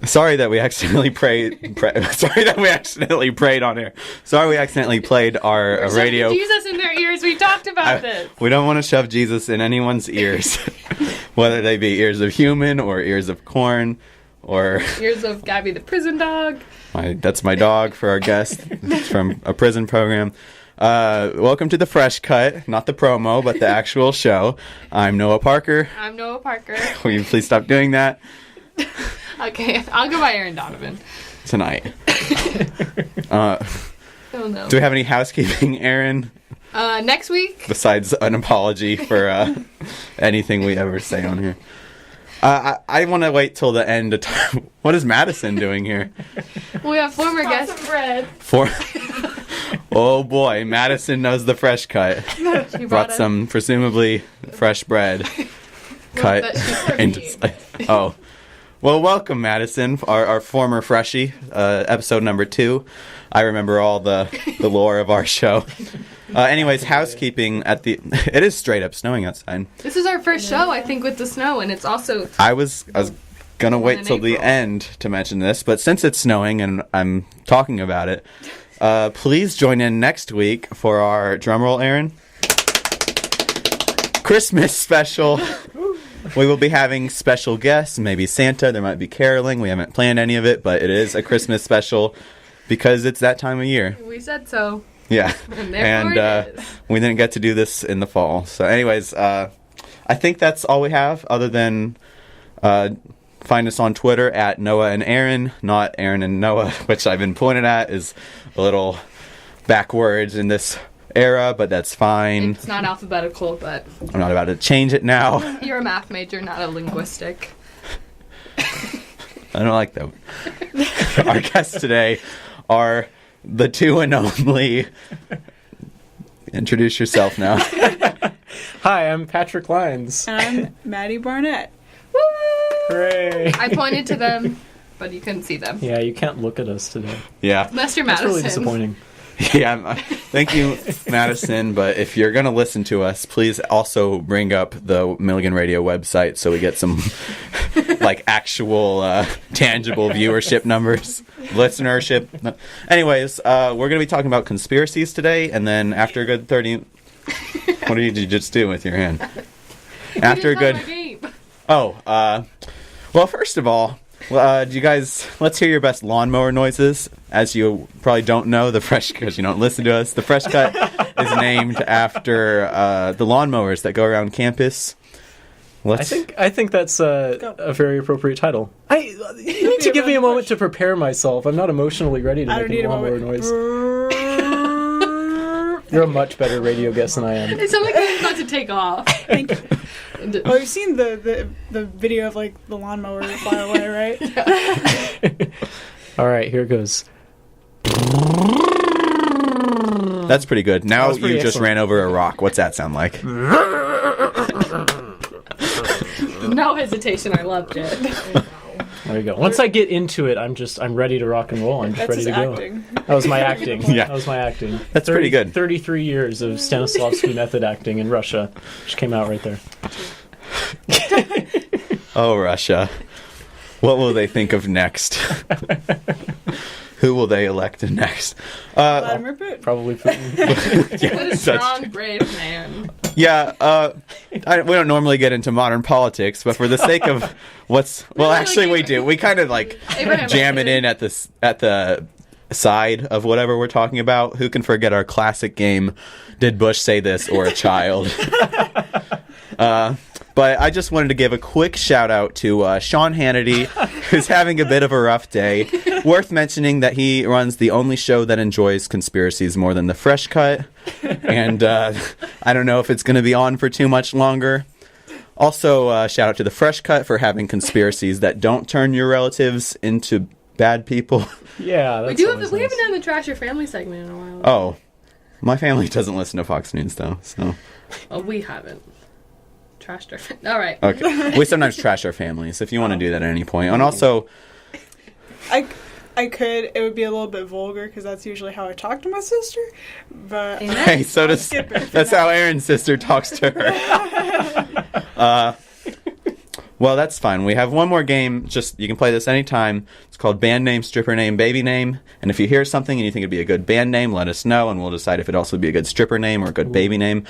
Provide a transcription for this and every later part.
Sorry that we accidentally sorry that we accidentally prayed on air. Sorry we accidentally played our radio. Jesus in their ears. We talked about this. We don't want to shove Jesus in anyone's ears, whether they be ears of human or ears of corn or ears of Gabby the prison dog. That's my dog for our guest from a prison program. Welcome to the Fresh Cut, not the promo, but the actual show. I'm Noah Parker. I'm Noah Parker. Will you please stop doing that? Okay, I'll go by Erin Donovan. Tonight. Oh no. Do we have any housekeeping, Erin? Next week? Besides an apology for anything we ever say on here. I want to wait till the end of time. What is Madison doing here? We have former guest. Some bread. Oh boy, Madison knows the Fresh Cut. She brought some presumably fresh bread. Cut into. Oh. Well, welcome, Madison, our former freshie, episode number 2. I remember all the lore of our show. Anyways, housekeeping it is straight up snowing outside. This is our first show, I think, with the snow, and it's also... I was going to wait till the end to mention this, but since it's snowing and I'm talking about it, please join in next week for our, drumroll, Erin, Christmas special. We will be having special guests, maybe Santa, there might be caroling. We haven't planned any of it, but it is a Christmas special because it's that time of year. We said so. Yeah. And we didn't get to do this in the fall. So anyways, I think that's all we have other than find us on Twitter at Noah and Erin, not Erin and Noah, which I've been pointed at is a little backwards in this era, but that's fine. It's not alphabetical, but... I'm not about to change it now. You're a math major, not a linguistic. I don't like that. Our guests today are the two and only... Introduce yourself now. Hi, I'm Patrick Lyons. And I'm Maddie Barnett. Woo! Hooray! I pointed to them, but you couldn't see them. Yeah, you can't look at us today. Yeah. Unless you're That's Madison. really disappointing. Yeah, thank you, Madison. But if you're going to listen to us, please also bring up the Milligan Radio website so we get some actual tangible viewership numbers, listenership. Anyways, we're going to be talking about conspiracies today, and then after a good 30... What did you just do with your hand? After a good... Well, first of all, do you guys... Let's hear your best lawnmower noises. As you probably don't know, because you don't listen to us, the Fresh Cut is named after the lawnmowers that go around campus. I think that's a very appropriate title. You need to give me a moment to prepare myself. I'm not emotionally ready to make a lawnmower noise. You're a much better radio guest than I am. It sounds like it's about to take off. Thank you. Well, you've seen the video of the lawnmower fly away, right? Yeah. All right, here it goes. That's pretty good. Now you just excellent. ran over a rock. What's that sound like? No hesitation. I loved it. There you go. Once I get into it, I'm ready to rock and roll. I'm just ready to go. Acting. That was my acting. Yeah. That was my acting. That's pretty good. 33 years of Stanislavski method acting in Russia, which came out right there. Oh, Russia. What will they think of next? Who will they elect next? Vladimir Putin. Probably Putin. Yeah, What a strong, brave man. Yeah, we don't normally get into modern politics, but for the sake of what's... Well, actually, we do. We kind of, Abraham jam it Lincoln. in at the side of whatever we're talking about. Who can forget our classic game, Did Bush Say This or a Child? But I just wanted to give a quick shout out to Sean Hannity, who's having a bit of a rough day. Worth mentioning that he runs the only show that enjoys conspiracies more than the Fresh Cut. And I don't know if it's going to be on for too much longer. Also, shout out to the Fresh Cut for having conspiracies that don't turn your relatives into bad people. Yeah, that's We always haven't nice. done the Trash Your Family segment in a while. Oh, my family doesn't listen to Fox News, though, so... Oh, we haven't. Trashed our... All right. Okay. We sometimes trash our families, if you want to do that at any point. And also... I could. It would be a little bit vulgar because that's usually how I talk to my sister. But Amen. Hey, so does... skip it for That's now. how Erin's sister talks to her. Well, that's fine. We have one more game. Just you can play this anytime. It's called Band Name, Stripper Name, Baby Name. And if you hear something and you think it'd be a good band name, let us know, and we'll decide if it'd also be a good stripper name or a good baby name.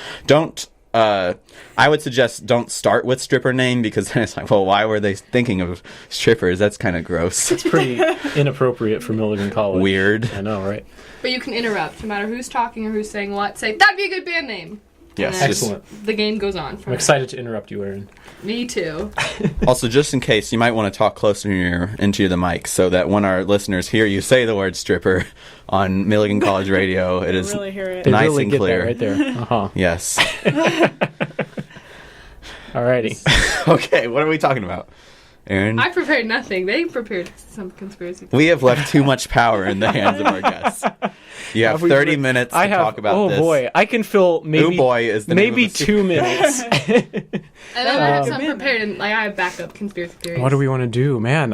I would suggest don't start with stripper name, because then it's like, well, why were they thinking of strippers? That's kind of gross. It's pretty inappropriate for Milligan College. Weird. I know, right? But you can interrupt, no matter who's talking or who's saying what. Say, that'd be a good band name. Yes. Excellent. The game goes on. I'm excited to interrupt you, Erin. Me too. Also, just in case, you might want to talk closer into the mic so that when our listeners hear you say the word stripper on Milligan College Radio, it is really hear it. They nice really and get clear. that right there. Uh-huh. Yes. Alrighty. Okay, what are we talking about? Erin? I prepared nothing. They prepared some conspiracy theories. We have left too much power in the hands of our guests. You have 30 minutes to talk about this. Oh boy, I can fill maybe is the name maybe of the 2 minutes. And then I have some prepared, and I have backup conspiracy theories. What do we want to do, man?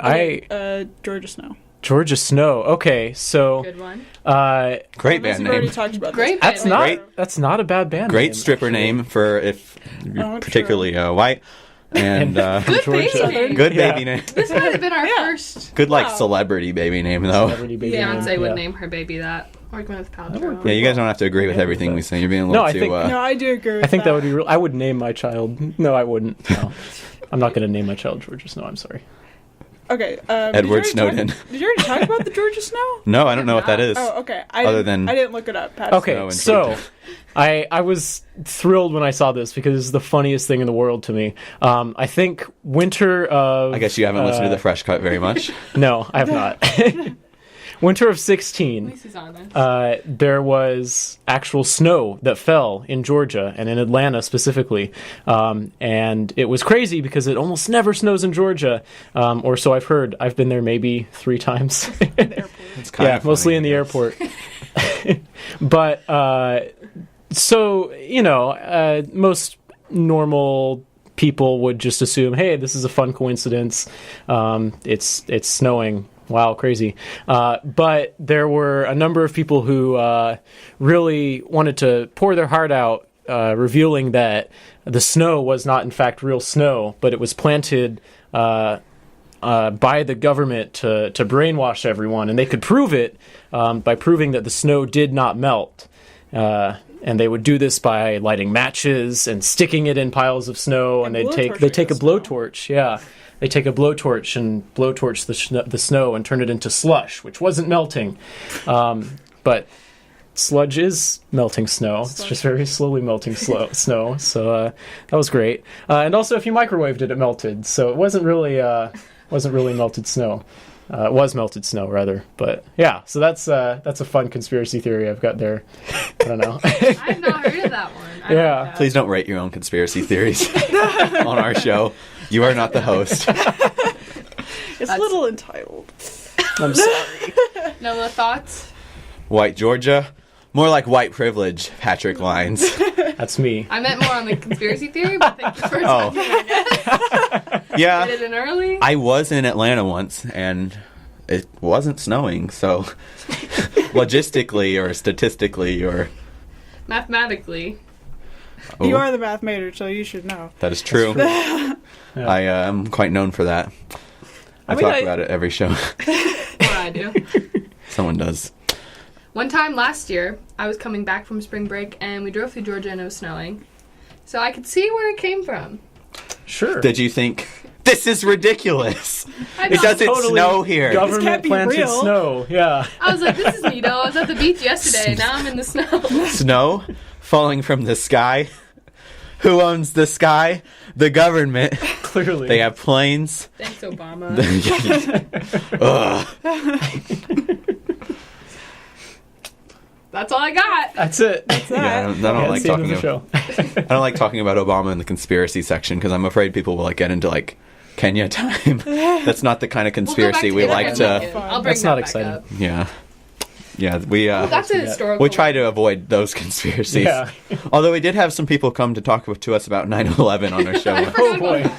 Georgia Snow. Georgia Snow. Okay, so Good one. Great band We've already name. talked about Great this. band name. that's not a bad band. Great name, stripper actually. name for if you're Oh, particularly white. And Good Georgia. baby name. good Yeah. baby name. This might have been our first. Good Wow. celebrity baby name though. Celebrity baby Beyonce name. would Yeah. name her baby that. Or Gwyneth Paltrow. Yeah, you guys don't have to agree with everything we say. You're being a little No, I too. think- No, I do agree with I think that would be real. I would name my child. No, I wouldn't. No. I'm not going to name my child Georgia Snow. I'm sorry. Okay. Edward Snowden. Did you already talk about the Georgia Snow? No, I don't know what that is. Oh, okay. Other than- I didn't look it up. Pat. Snow Okay, and so Georgia. I was thrilled when I saw this because it's the funniest thing in the world to me. I think winter of... I guess you haven't listened to the Fresh Cut very much. No, I have not. Winter of At 16. least he's honest. There was actual snow that fell in Georgia and in Atlanta specifically. And it was crazy because it almost never snows in Georgia. Or so I've heard. I've been there maybe 3 times. It's kind Yeah, of mostly funny, in the I guess. airport. But, so, most normal people would just assume, hey, this is a fun coincidence. It's snowing. Wow, crazy. But there were a number of people who really wanted to pour their heart out, revealing that the snow was not, in fact, real snow, but it was planted by the government to brainwash everyone. And they could prove it by proving that the snow did not melt. And they would do this by lighting matches and sticking it in piles of snow. And they'd take a blowtorch, yeah. They take a blowtorch and blowtorch the snow and turn it into slush, which wasn't melting. But sludge is melting snow. It's just very slowly melting snow. So that was great. And also, if you microwaved it, it melted. So it wasn't really melted snow. It was melted snow, rather. But yeah, so that's a fun conspiracy theory I've got there. I don't know. I've not heard of that one. I Yeah. like that. Please don't rate your own conspiracy theories on our show. You are not the host. It's a little entitled. I'm sorry. No more thoughts? White Georgia. More like white privilege, Patrick Lines. That's me. I meant more on the conspiracy theory, but thank you for Oh. talking about it. Yeah. Get it in early? I was in Atlanta once, and it wasn't snowing, so logistically or statistically or... Mathematically. You Ooh, are the math major, so you should know. that is true. Yeah. I am quite known for that. I mean, talk about it every show. Or I do. Someone does. One time last year, I was coming back from spring break, and we drove through Georgia, and it was snowing. So I could see where it came from. Sure. Did you think, this is ridiculous? I It know. doesn't Totally snow here. can't Government be planted real. snow. Yeah. I was like, this is neato. I was at the beach yesterday. Now I'm in the snow. Snow falling from the sky. Who owns the sky? The government. Clearly. Oh, They have planes. Thanks, Obama. Ugh. That's all I got. That's it. Yeah, I don't like That's the end talking of the about. show. I don't like talking about Obama in the conspiracy section because I'm afraid people will get into Kenya time. That's not the kind of conspiracy we We'll go back like Kenya to. again. I'll bring That's that not back exciting. up. Yeah. We That's a Yeah. historical. we try to avoid those conspiracies. Yeah. Although we did have some people come to talk to us about 9/11 on our show. Oh boy.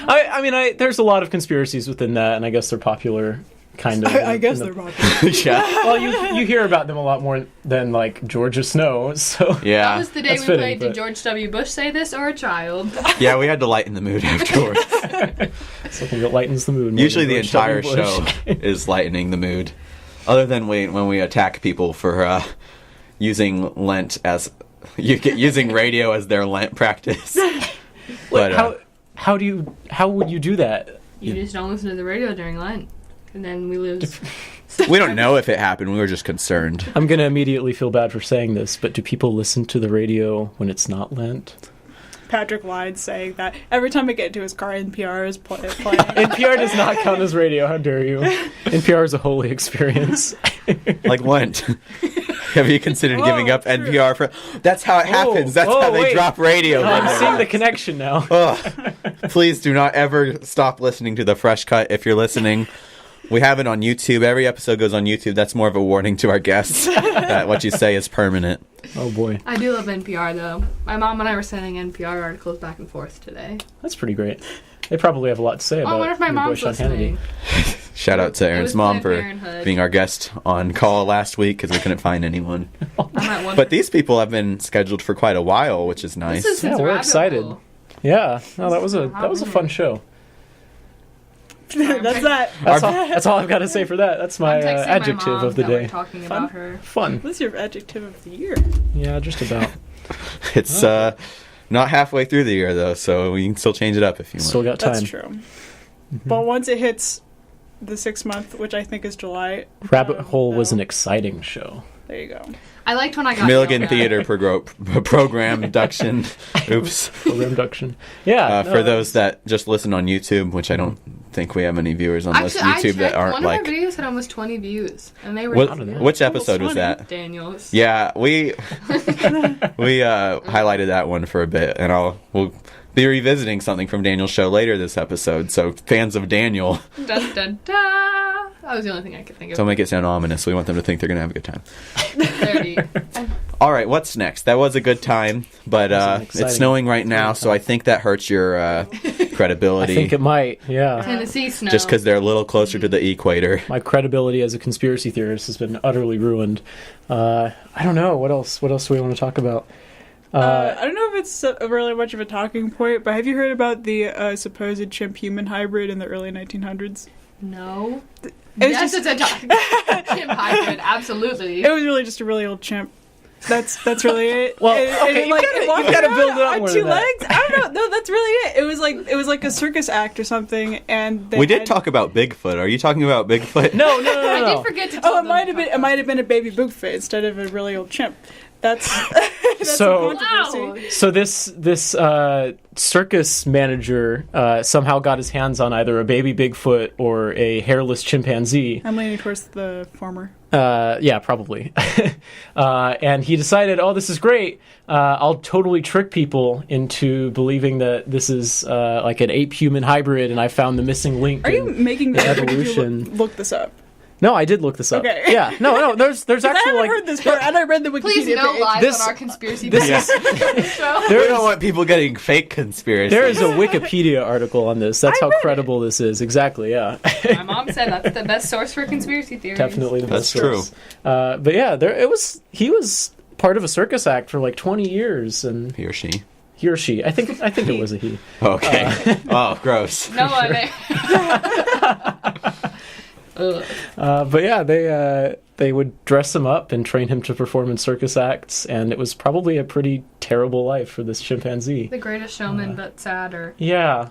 I mean, there's a lot of conspiracies within that, and I guess they're popular kind of. I guess they're popular. Yeah. Well, you hear about them a lot more than like Georgia Snow. So That Yeah. was the day That's we fitting, played Did but- George W. Bush say this or a child? Yeah, we had to lighten the mood afterwards. something that lightens the mood. more Usually than the George entire W. Bush. show is lightening the mood. Other than when we attack people for using Lent as using radio as their Lent practice. But how would you do that? You just don't listen to the radio during Lent. And then we lose. we don't know if it happened. We were just concerned. I'm gonna immediately feel bad for saying this, but do people listen to the radio when it's not Lent? Patrick lied saying that every time I get into his car, NPR is playing. NPR does not count as radio. How dare you? NPR is a holy experience. Like Lent. Have you considered giving up true. NPR for? That's how it happens. That's how they wait. drop radio. I'm seeing the connection now. Ugh. Please do not ever stop listening to the Fresh Cut if you're listening. We have it on YouTube. Every episode goes on YouTube. That's more of a warning to our guests that what you say is permanent. Oh boy, I do love NPR, though. My mom and I were sending NPR articles back and forth today. that's pretty great. They probably have a lot to say Oh, I about wonder if my your mom's Bush on listening. Hannity. Shout out to Erin's was mom Planned for Parenthood. being our guest on call last week because we couldn't find anyone. I'm at one. But these people have been scheduled for quite a while, which is nice. This is since Yeah, we're Rabbit excited. Hole. Yeah, no, that was a fun show. That's that. That's all I've got to say for that. That's my I'm texting adjective my mom of the that we're day. talking Fun. about her. Fun. What's your adjective of the year? Yeah, just about. It's not halfway through the year though, so we can still change it up if you want. Still got time. That's true. But once it hits the 6th month, which I think is July. Rabbit Hole was no. an exciting show. There you go. I liked when I got Milligan yelled at. Theater program induction. Oops. Program induction. Yeah. For those that just listen on YouTube, which I don't think we have any viewers on Actually, I YouTube checked. that aren't One like. of my videos had almost 20 views, and they were Which episode was 20. that? Daniels. Yeah, we highlighted that one for a bit, and we'll be revisiting something from Daniel's show later this episode. So fans of Daniel, Dun, dun, dun. That was the only thing I could think of. don't make it sound ominous. We want them to think they're gonna have a good time. 30. All right, what's next? That was a good time, but That was an exciting it's snowing right now, so I think that hurts your I credibility. think it might. Yeah. Tennessee snow. Just because they're a little closer to the equator. My credibility as a conspiracy theorist has been utterly ruined. I don't know. What else do we want to talk about? I don't know if it's really much of a talking point, but have you heard about the supposed chimp-human hybrid in the early 1900s? No. It was Yes, just- it's a chimp hybrid. Absolutely. It was really just a really old chimp. That's really it. Well, And okay, it, you it walked gotta around build it up on more 2 than that. legs. I don't know. No, that's really it. It was like a circus act or something, and they We did had- talk about Bigfoot. Are you talking about Bigfoot? No. I did forget to tell Oh, it them might have about been a baby Bigfoot instead of a really old chimp. That's So- the controversy. Wow. So this circus manager somehow got his hands on either a baby Bigfoot or a hairless chimpanzee. I'm leaning towards the former. Yeah, probably. And he decided, oh, this is great. I'll totally trick people into believing that this is like an ape-human hybrid, and I found the missing link. Are you in making the effort? Did you evolution? look this up? No, I did look this up. Okay. Yeah, no. There's 'Cause I actually haven't like heard this part, and I read the Wikipedia Please no page. lies This- on our conspiracy this theory is show. We don't want people getting fake conspiracies. there is a Wikipedia article on this. That's I how read it. credible this is. Exactly. Yeah. My mom said that's the best source for conspiracy theories. Definitely the That's best source. But yeah, he was part of a circus act for like 20 years, and He or she. he or she. I think it was a he. Okay. Oh, gross. No one. Ugh. But yeah, they would dress him up and train him to perform in circus acts, and it was probably a pretty terrible life for this chimpanzee. The Greatest Showman, but sadder. Yeah.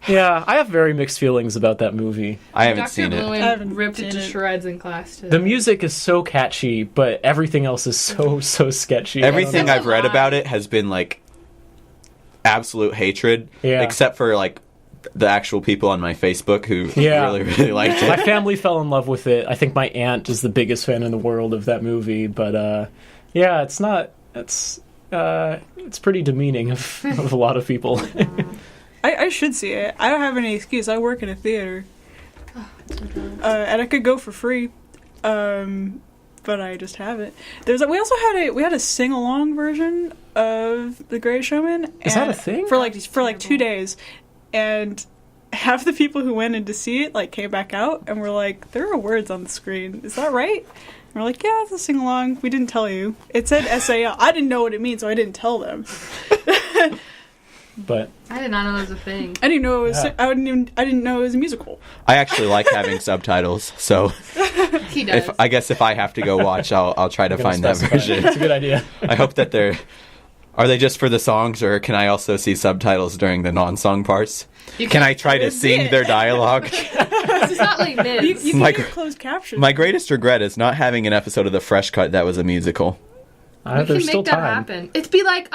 I have very mixed feelings about that movie. I haven't Dr. seen it. I haven't Lewin ripped it seen to it. shreds in class today. The music is so catchy, but everything else is so sketchy. Everything That's a I've read lie. about it has been like absolute hatred, Yeah. except for like the actual people on my Facebook who Yeah. really liked My it. family fell in love with it. I think my aunt is the biggest fan in the world of that movie, but yeah, it's not. It's pretty demeaning of a lot of people. I should see it. I don't have any excuse. I work in a theater, and I could go for free, but I just haven't. We also had a sing along version of The Greatest Showman. Is that and- a thing? for like 2 days, and half the people who went in to see it, like, came back out and were like, there are words on the screen. Is that right? And we're like, yeah, it's a sing-along. We didn't tell you. It said SAL. I didn't know what it means, so I didn't tell them. But I did not know it was a thing. I didn't know it was. I didn't know it was a musical. I actually like having subtitles, so He does. I guess if I have to go watch, I'll try to find that version. It's a good idea. I hope that are they just for the songs, or can I also see subtitles during the non-song parts? Can I try to sing their dialogue? This is not like this. You can get closed captions. My greatest regret is not having an episode of The Fresh Cut that was a musical. We can There's make still that time. happen. It'd be like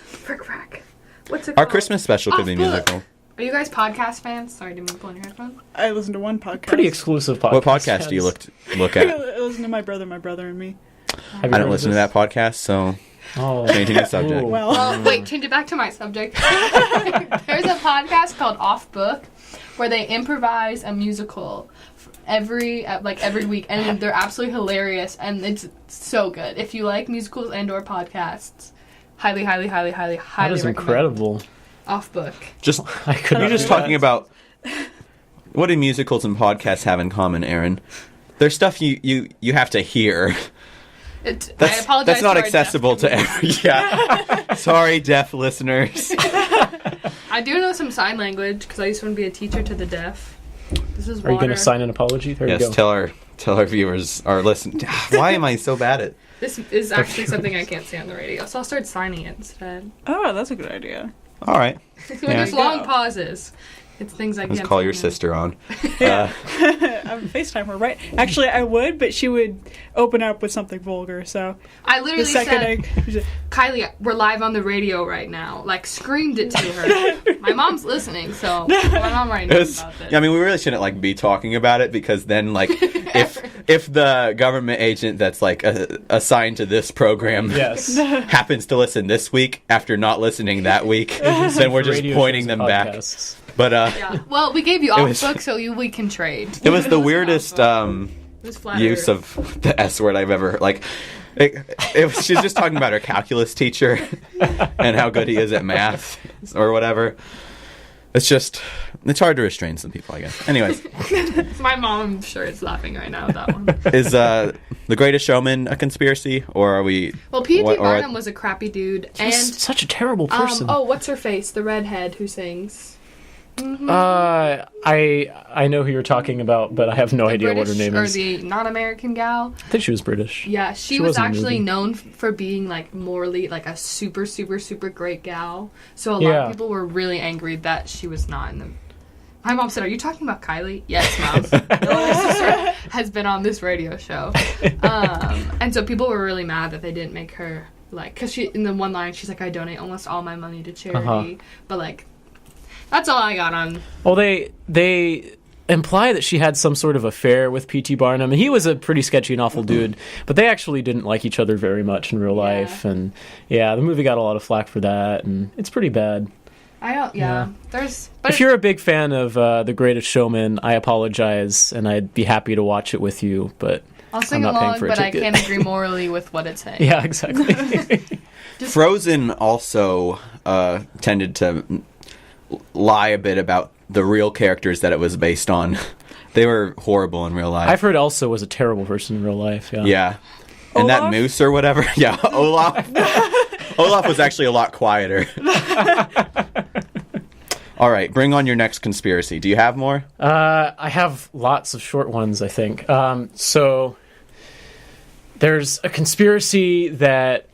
frick. What's it Our called? Christmas special could be Off-book. musical. Are you guys podcast fans? Sorry, didn't mean to pull on your headphones. I listen to one podcast. Pretty exclusive podcast. What podcast do you look at? I listen to my brother, and me. Have you I heard don't of listen to this? that podcast, so Oh. changing the subject. Ooh. Well, Wait, change it back to my subject. There's a podcast called Off Book where they improvise a musical every week, and they're absolutely hilarious, and it's so good. If you like musicals and/or podcasts, highly That is recommend. incredible. Off Book. Just I couldn't you're just do talking that. about what do musicals and podcasts have in common, Erin? There's stuff you have to hear. I That's apologize. that's not to our accessible deaf to every. Yeah, sorry, deaf listeners. I do know some sign language because I used to be a teacher to the deaf. This is Are you going water. to sign an apology? There Yes, you go. tell our viewers are listening. Why am I so bad at? This is actually something I can't say on the radio, so I'll start signing it instead. oh, that's a good idea. All right, When Yeah. there's long pauses, it's things I let's can't call say your now. sister on. I would FaceTime her, right? Actually, I would, but she would open up with something vulgar. So I the literally second said, Kylie, we're live on the radio right now. Like, screamed it to her. My mom's listening, so my mom already knows about this. Yeah, I mean, we really shouldn't be talking about it because then, if the government agent that's assigned to this program Yes. happens to listen this week after not listening that week, then we're just Radio pointing shows them and back. podcasts. But Yeah. Well, we gave you It off was- book, so we can trade. it was the weirdest It was flat use earth. of the S word I've ever she's just talking about her calculus teacher and how good he is at math or whatever. It's hard to restrain some people, I guess. Anyways, My mom, I'm sure, is laughing right now at that one. is The Greatest Showman a conspiracy, or are we? Well, P.T. What- or- Barnum was a crappy dude, and He's such a terrible person. what's her face? The redhead who sings. I know who you're talking about, but I have no The idea what her British name or is. the non-American gal. I think she was British. Yeah, she She was was in the actually movie. known for being like morally like a super great gal. So a lot Yeah. of people were really angry that she was not in the. My mom said, "Are you talking about Kylie?" Yes, Mom. My sister has been on this radio show, and so people were really mad that they didn't make her because she in the one line she's like, "I donate almost all my money to charity," Uh-huh. but that's all I got on. Well, they imply that she had some sort of affair with P.T. Barnum, and he was a pretty sketchy and awful dude, but they actually didn't like each other very much in real life, and yeah, the movie got a lot of flack for that, and it's pretty bad. I don't. Yeah, there's. But If you're a big fan of The Greatest Showman, I apologize, and I'd be happy to watch it with you, but I'll sing I'm not paying along, for a but I ticket. can't agree morally with what it's saying. yeah, exactly. Frozen also tended to lie a bit about the real characters that it was based on. They were horrible in real life. I've heard Elsa was a terrible person in real life. Yeah. Yeah. And that Olaf? moose or whatever. Yeah, Olaf. Olaf was actually a lot quieter. All right, bring on your next conspiracy. Do you have more? I have lots of short ones, I think. So there's a conspiracy that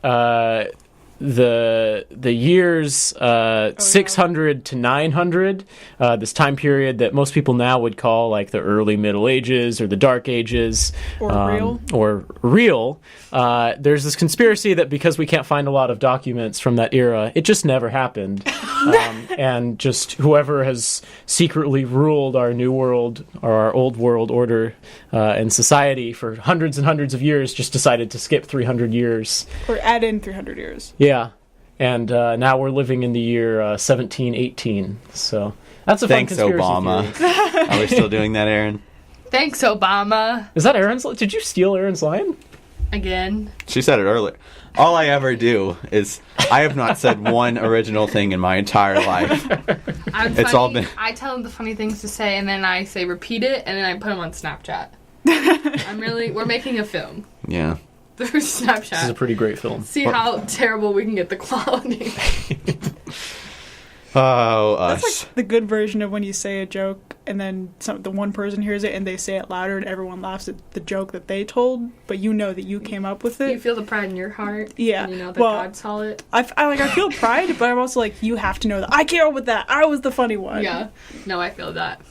the years 600 to 900, this time period that most people now would call like the early Middle Ages or the Dark Ages, Or real. There's this conspiracy that because we can't find a lot of documents from that era, it just never happened, and just whoever has secretly ruled our new world or our old world order and society for hundreds and hundreds of years just decided to skip 300 years. Or add in 300 years. Yeah, and now we're living in the year 1718. So that's a Thanks, fun conspiracy Obama. theory. Are we still doing that, Erin? Thanks, Obama. Is that Erin's? Did you steal Erin's line? Again. She said it earlier. All I ever do is I have not said one original thing in my entire life. All been. I tell them the funny things to say, and then I say repeat it, and then I put them on Snapchat. We're making a film. Yeah. Through Snapchat. This is a pretty great film. See how terrible we can get the quality. Oh, That's us. like the good version of when you say a joke and then the one person hears it and they say it louder and everyone laughs at the joke that they told, but you know that you came up with it. You feel the pride in your heart. Yeah. And you know that Well, God saw it. I feel pride, but I'm also like, you have to know that I came up with that. I was the funny one. Yeah. No, I feel that.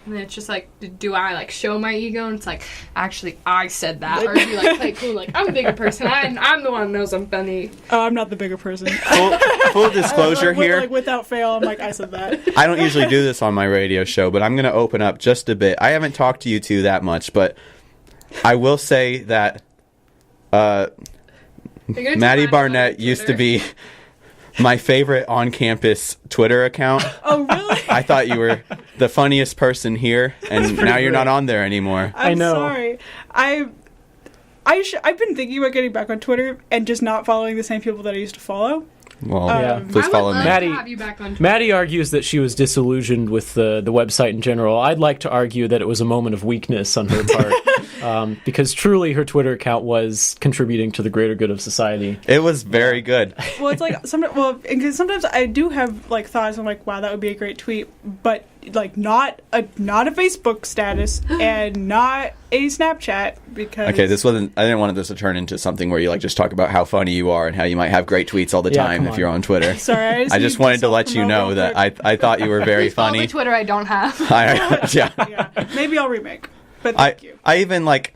And it's just like, do I like show my ego? And it's like, actually, I said that. Or do you like play cool? Like, I'm a bigger person. I'm the one who knows I'm funny. Oh, I'm not the bigger person. Full disclosure here. Like, without fail, I'm like, I said that. I don't usually do this on my radio show, but I'm going to open up just a bit. I haven't talked to you two that much, but I will say that Maddie Barnett used to be my favorite on-campus Twitter account. Oh, really? I thought you were the funniest person here, and now you're not on there anymore. I'm I know. sorry. I've been thinking about getting back on Twitter and just not following the same people that I used to follow. Well, Yeah. please follow I would me. love Maddie- to have you back on Twitter. Maddie argues that she was disillusioned with the website in general. I'd like to argue that it was a moment of weakness on her part, because truly her Twitter account was contributing to the greater good of society. It was very good. Well, it's like sometimes I do have like thoughts. I'm like, wow, that would be a great tweet, but like not a Facebook status and not a Snapchat because Okay, this wasn't. I didn't want this to turn into something where you like just talk about how funny you are and how you might have great tweets all the Yeah, time come if on. you're on Twitter. Sorry, I just need wanted to let you self-promote know real that quick. I thought you were very Follow the funny. Twitter I don't have. Yeah. Yeah, maybe I'll remake. But thank you. I even like.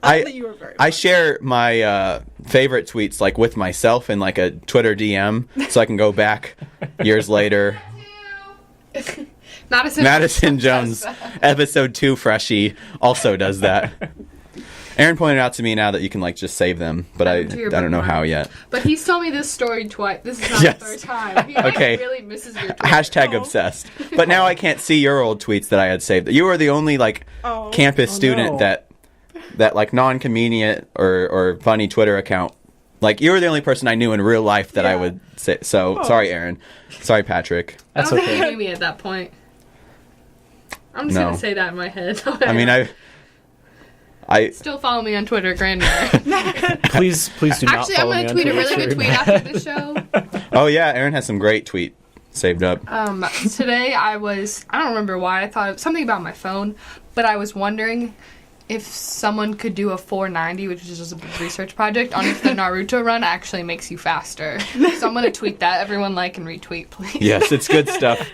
I thought that you were very I funny. share my favorite tweets like with myself in like a Twitter DM, so I can go back years later. Madison Jones, episode 2 freshie, also does that. Aaron pointed out to me now that you can like just save them, but I to your don't know bookmark. how yet. But he's told me this story twice. This is not Yes. the third time. He like, Okay. really misses your Twitter. Hashtag Oh. obsessed. But now I can't see your old tweets that I had saved. You were the only like Oh. campus Oh, student no. that like non-convenient or funny Twitter account. Like you were the only person I knew in real life that I Yeah. would say. So Oh. sorry, Aaron. Sorry, Patrick. I That's don't think okay. you knew me at that point. I'm just No. gonna say that in my head. I mean, I Still follow me on Twitter, Grandma. Please do not Actually, I'm follow gonna me on tweet a Twitter. really It's good very tweet bad. after the show. Oh yeah, Aaron has some great tweet saved up. Today I don't remember why I thought of something about my phone, but I was wondering if someone could do a 490, which is just a big research project, on if the Naruto run actually makes you faster. So I'm gonna tweet that. Everyone like and retweet, please. Yes, it's good stuff.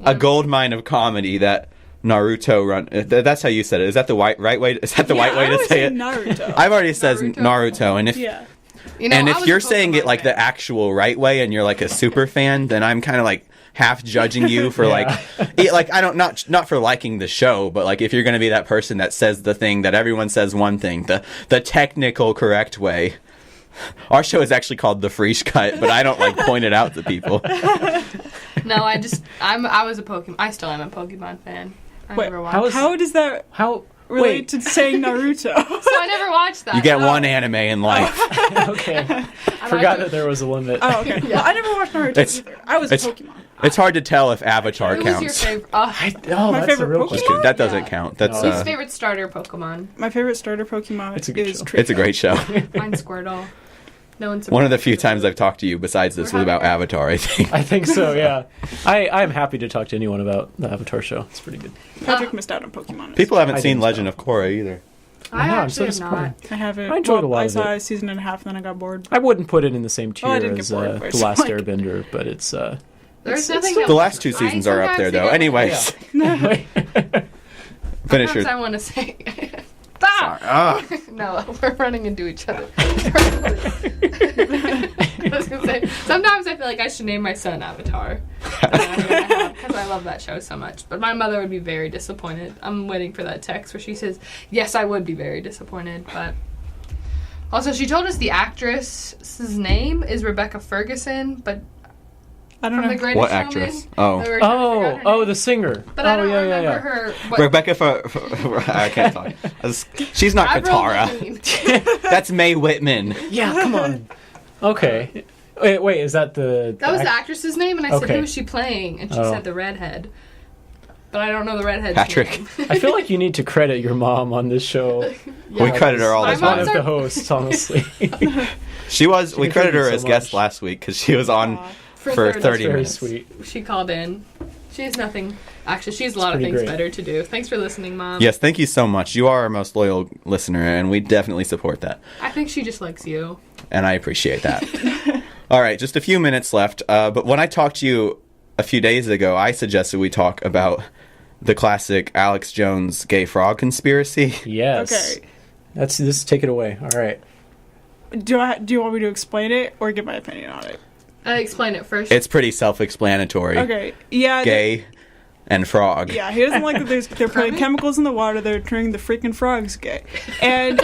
A gold mine of comedy that Naruto run. That's how you said it. Is that the right way? Is that the Yeah, right way I to always say it? Naruto. I've already said Naruto? Naruto, and if Yeah. You know, and I if was you're a saying it Pokemon like the fan. actual right way, and you're like a super fan, then I'm kind of like half judging you for Yeah. like I don't not for liking the show, but like if you're gonna be that person that says the thing that everyone says one thing, the technical correct way. Our show is actually called The Fresh Cut, but I don't like point it out to people. No, I was a Pokemon. I still am a Pokemon fan. I Wait, never watched. how is- How does that How? relate Wait. to saying Naruto? So I never watched that. You get Oh. one anime in life. Okay. I Forgot like that there was a limit. Oh, okay. Yeah. Well, I never watched Naruto It's- either. I was it's- Pokemon. It's hard to tell if Avatar Who was your counts. favorite? Oh, My that's favorite a real Pokemon? question. That doesn't Yeah. count. That's No. His favorite starter Pokemon. My favorite starter Pokemon It's a good is show. Trico. it's a great show. Mine's Squirtle. No one's One of the few times I've talked to you besides this was about Avatar, I think. I think so. Yeah. I'm happy to talk to anyone about the Avatar show. It's pretty good. Patrick missed out on Pokemon. People haven't I seen didn't Legend know. of Korra either. I I'm so actually have not. disappointed. I haven't. I enjoyed a lot I of saw it. a season and a half, and then I got bored. I wouldn't put it in the same tier Oh, I didn't get as bored The first. Last Like- Airbender, but it's There's it's nothing. still- The last two seasons are up there, though. Anyways, finish Sometimes it. I want to say. Stop! Ah. No, we're running into each other. I was gonna say, sometimes I feel like I should name my son Avatar. Because I love that show so much. But my mother would be very disappointed. I'm waiting for that text where she says, yes, I would be very disappointed. But also, she told us the actress's name is Rebecca Ferguson, but I don't From know. The Greatest What Showman. actress? Oh. They were trying to figure out her Oh, name. the singer. But oh, I don't yeah, remember yeah, yeah. her. What, Rebecca. I can't talk. She's not Avril Katara. Lavigne. That's Mae Whitman. Yeah, come on. Okay. Wait, is that the... That was the actress's name, and I said, Okay. "Who is she playing?" And she Oh. said the redhead. But I don't know the redhead's Patrick. name. I feel like you need to credit your mom on this show. We credit her all My the As one mom's of time. the hosts, honestly. We credit her contributes as so guest much. last week because she was on For for 30. 30 Very minutes. sweet. She called in. She has nothing. Actually, she has a lot of pretty things great. better to do. Thanks for listening, Mom. Yes, thank you so much. You are our most loyal listener, and we definitely support that. I think she just likes you. And I appreciate that. All right, just a few minutes left. But when I talked to you a few days ago, I suggested we talk about the classic Alex Jones gay frog conspiracy. Yes. Okay. This. Take it away. All right. Do you want me to explain it or give my opinion on it? Explain it first. It's pretty self-explanatory. Okay. Yeah. Gay and frog. Yeah, he doesn't like that they're putting Kermit? chemicals in the water. They're turning the freaking frogs gay. And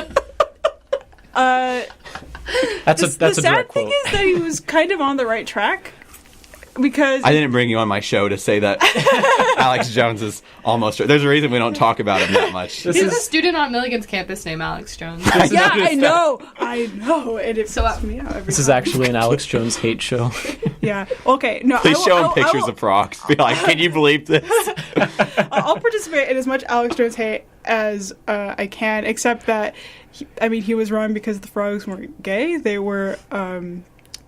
That's the a sad direct thing quote. is that he was kind of on the right track because I didn't bring you on my show to say that Alex Jones is almost... There's a reason we don't talk about him that much. This He's a is student on Milligan's campus named Alex Jones. yeah, noticed I know, and it So, freaks me out every this is time. actually an Alex Jones hate show. Yeah. Okay. No. Please show him I pictures will- of frogs. Be like, can you believe this? I'll participate in as much Alex Jones hate as I can, except that he was wrong because the frogs weren't gay. They were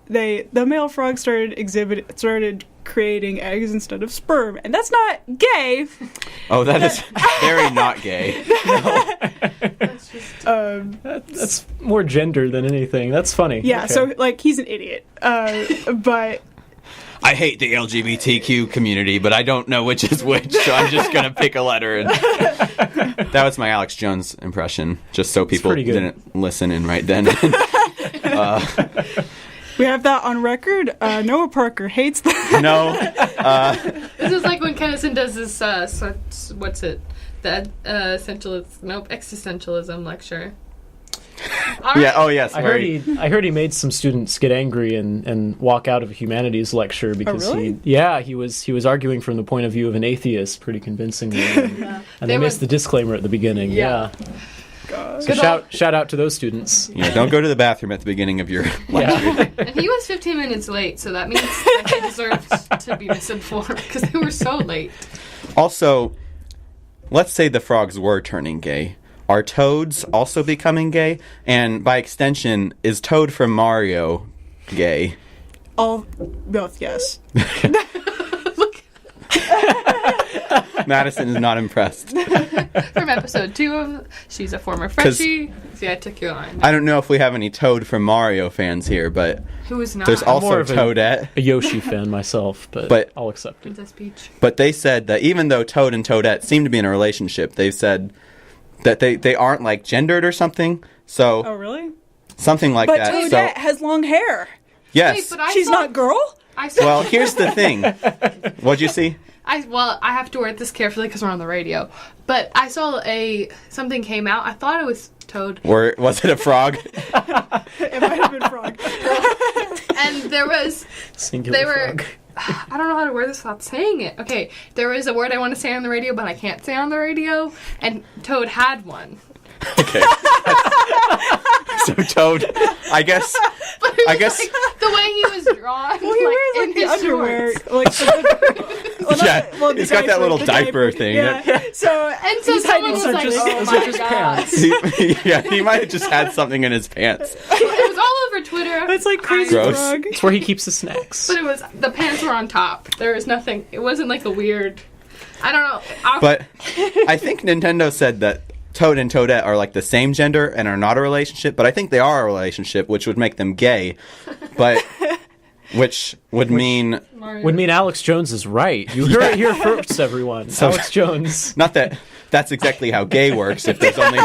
the male frog started creating eggs instead of sperm, and that's not gay. Oh, that is very not gay. That's just, That's more gender than anything. That's funny. Yeah. Okay. So like he's an idiot. But I hate the LGBTQ community, but I don't know which is which, so I'm just going to pick a letter. And... That was my Alex Jones impression, just so people pretty good. didn't listen in right then. we have that on record. Noah Parker hates that. No. this is like when Kennison does this, what's it? The existentialism lecture. All Yeah, right. oh yes. I where heard he made some students get angry and walk out of a humanities lecture because really? he was arguing from the point of view of an atheist pretty convincingly, and they They missed were- the disclaimer at the beginning. Yeah. God. So Good shout out to those students. Yeah, don't go to the bathroom at the beginning of your lecture. Yeah. And he was 15 minutes late, so that means that he deserves to be misinformed because they were so late. Also, let's say the frogs were turning gay. Are toads also becoming gay? And by extension, is Toad from Mario gay? Both, yes. Madison is not impressed. From episode 2 of She's a Former Freshie. See, I took your line. I don't know if we have any Toad from Mario fans here, but Who is not? there's more also of a- Toadette. A Yoshi fan myself, but But- I'll accept it. Princess Peach. But they said that even though Toad and Toadette seem to be in a relationship, they've said that they aren't like gendered or something. So Oh, really? something like But that. Toadette So has long hair. yes. Wait, but I She's saw, not girl? I saw, Well, here's the thing. What'd you see? I have to word this carefully because we're on the radio. But I saw something came out. I thought it was Toad, Or was it a frog? It might have been frog. and there was Singular they were. frog. I don't know how to word this without saying it. Okay, there was a word I want to say on the radio, but I can't say on the radio, and Toad had one. Okay. So Toad, I guess. But it was I guess- like, the way he was drawn, Well, he wears in like the his underwear, shorts. like Yeah, the he's got that little the diaper thing. Yeah. So And so he's someone hiding was some like, just- "Oh those my are just god!" pants. Yeah, he might have just had something in his pants. It was all over Twitter. It's like crazy Gross. frog. It's where he keeps the snacks. But it was the pants were on top. There was nothing. It wasn't like a weird. I don't know. But I think Nintendo said that Toad and Toadette are like the same gender and are not a relationship, but I think they are a relationship, which would make them gay. But which would mean Would mean Alex Jones is right. You heard it here first, everyone. Alex Jones. not that that's exactly how gay works if there's only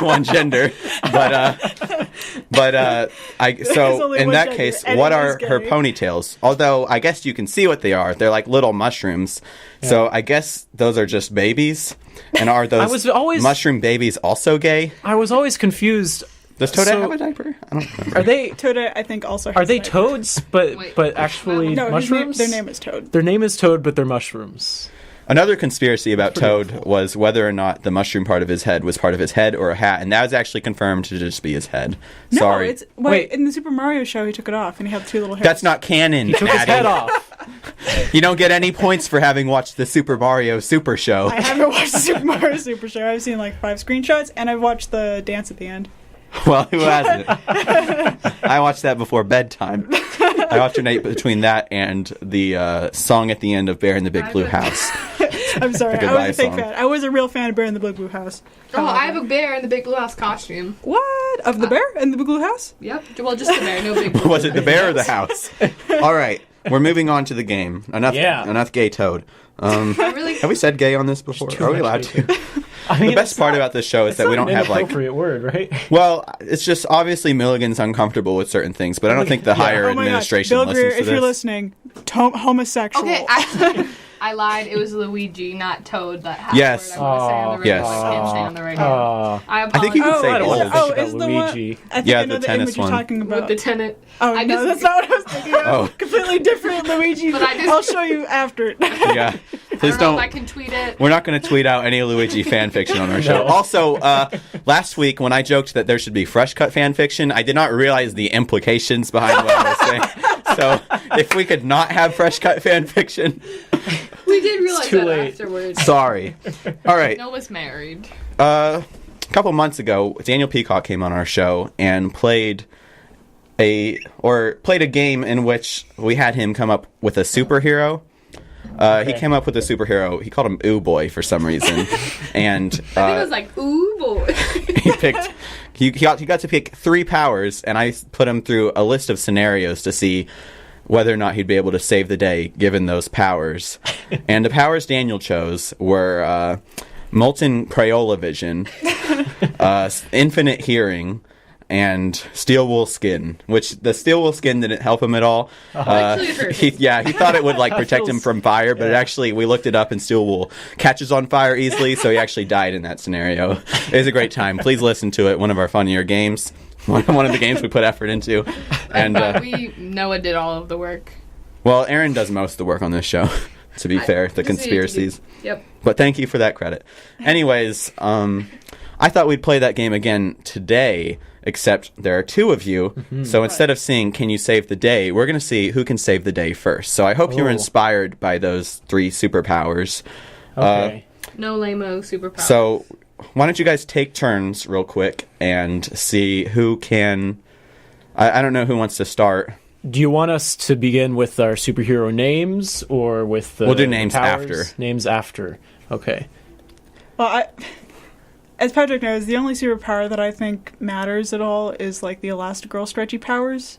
one gender, but There's so only in one that gender, case, and what it are is her gay. ponytails? Although I guess you can see what they are. They're like little mushrooms. So I guess those are just babies. And are those was always- mushroom babies also gay? I was always confused Does Toadette So- have a diaper? I don't remember. Are they Toadette, I think, also has are they a diaper. toads? But Wait, actually No, mushrooms. their name is Toad. Their name is Toad, but they're mushrooms. Another conspiracy about Pretty Toad helpful. was whether or not the mushroom part of his head was part of his head or a hat, and that was actually confirmed to just be his head. No, Sorry. it's Wait. in the Super Mario show he took it off and he had 2 little hairs. That's not canon, Took his Maddie. head off. You don't get any points for having watched the Super Mario Super Show. I haven't watched the Super Mario Super Show. I've seen like 5 screenshots and I've watched the dance at the end. Well, who hasn't? I watched that before bedtime. I alternate between that and the song at the end of Bear in the Big Blue House. I'm sorry, A I goodbye was a fake song. fan. I was a real fan of Bear in the Big Blue House. Oh, I have a bear in the Big Blue House costume. What? Of the bear in the Big Blue House? Yep. Well, just the bear, no Big Blue. Was it the bear or the house? All right, we're moving on to the game. Enough gay Toad. I really. Have we said gay on this before? Too Are we much allowed gay. to? I mean, The best part about this show is that we don't have like. inappropriate word, right? Well, it's just obviously Milligan's uncomfortable with certain things, but I don't think the higher Oh my gosh, administration Bill Greer, listens to if this. you're listening, homosexual. Okay, actually, I lied. It was Luigi, not Toad. That half Yes. word I want to say on the radio. Yes. I can't say on the radio. I I apologize. think you can say is both. it, oh, is About the one? Luigi. I think Yeah, I know the the tennis image you're one. talking about. With the tenant. Oh I no, just- that's not what I was thinking of. Oh. Completely different, Luigi. But I just- I'll show you after. Yeah, I please don't know if I don't. can tweet it. We're not going to tweet out any Luigi fan fiction on our show. No. Also, last week when I joked that there should be fresh cut fan fiction, I did not realize the implications behind what I was saying. So, if we could not have fresh cut fan fiction, We did realize too that late. afterwards. sorry. All right. Noah's married. A couple months ago, Daniel Peacock came on our show and played a game in which we had him come up with a superhero. He came up with a superhero. He called him Ooh Boy for some reason, and I think it was like, ooh boy. he picked. He got to pick 3 powers, and I put him through a list of scenarios to see whether or not he'd be able to save the day given those powers. And the powers Daniel chose were molten Crayola vision, infinite hearing, and steel wool skin. Which the steel wool skin didn't help him at all. Actually, it hurt He thought it would like protect him from fire, but it actually, we looked it up, and steel wool catches on fire easily, so he actually died in that scenario. It was a great time. Please listen to it. One of our funnier games. One of the games we put effort into. And But Noah did all of the work. well, Erin does most of the work on this show. To be fair, the Just needed to do- conspiracies. Yep. But thank you for that credit. Anyways, I thought we'd play that game again today, except there are 2 of you. So instead of seeing can you save the day, we're going to see who can save the day first. So I hope you were Oh. inspired by those 3 superpowers. Okay. No lame-o superpower. So why don't you guys take turns real quick and see who can... I don't know who wants to start. Do you want us to begin with our superhero names or with the We'll do names powers? after. Names after. Okay. Well, as Patrick knows, the only superpower that I think matters at all is like the Elastigirl stretchy powers.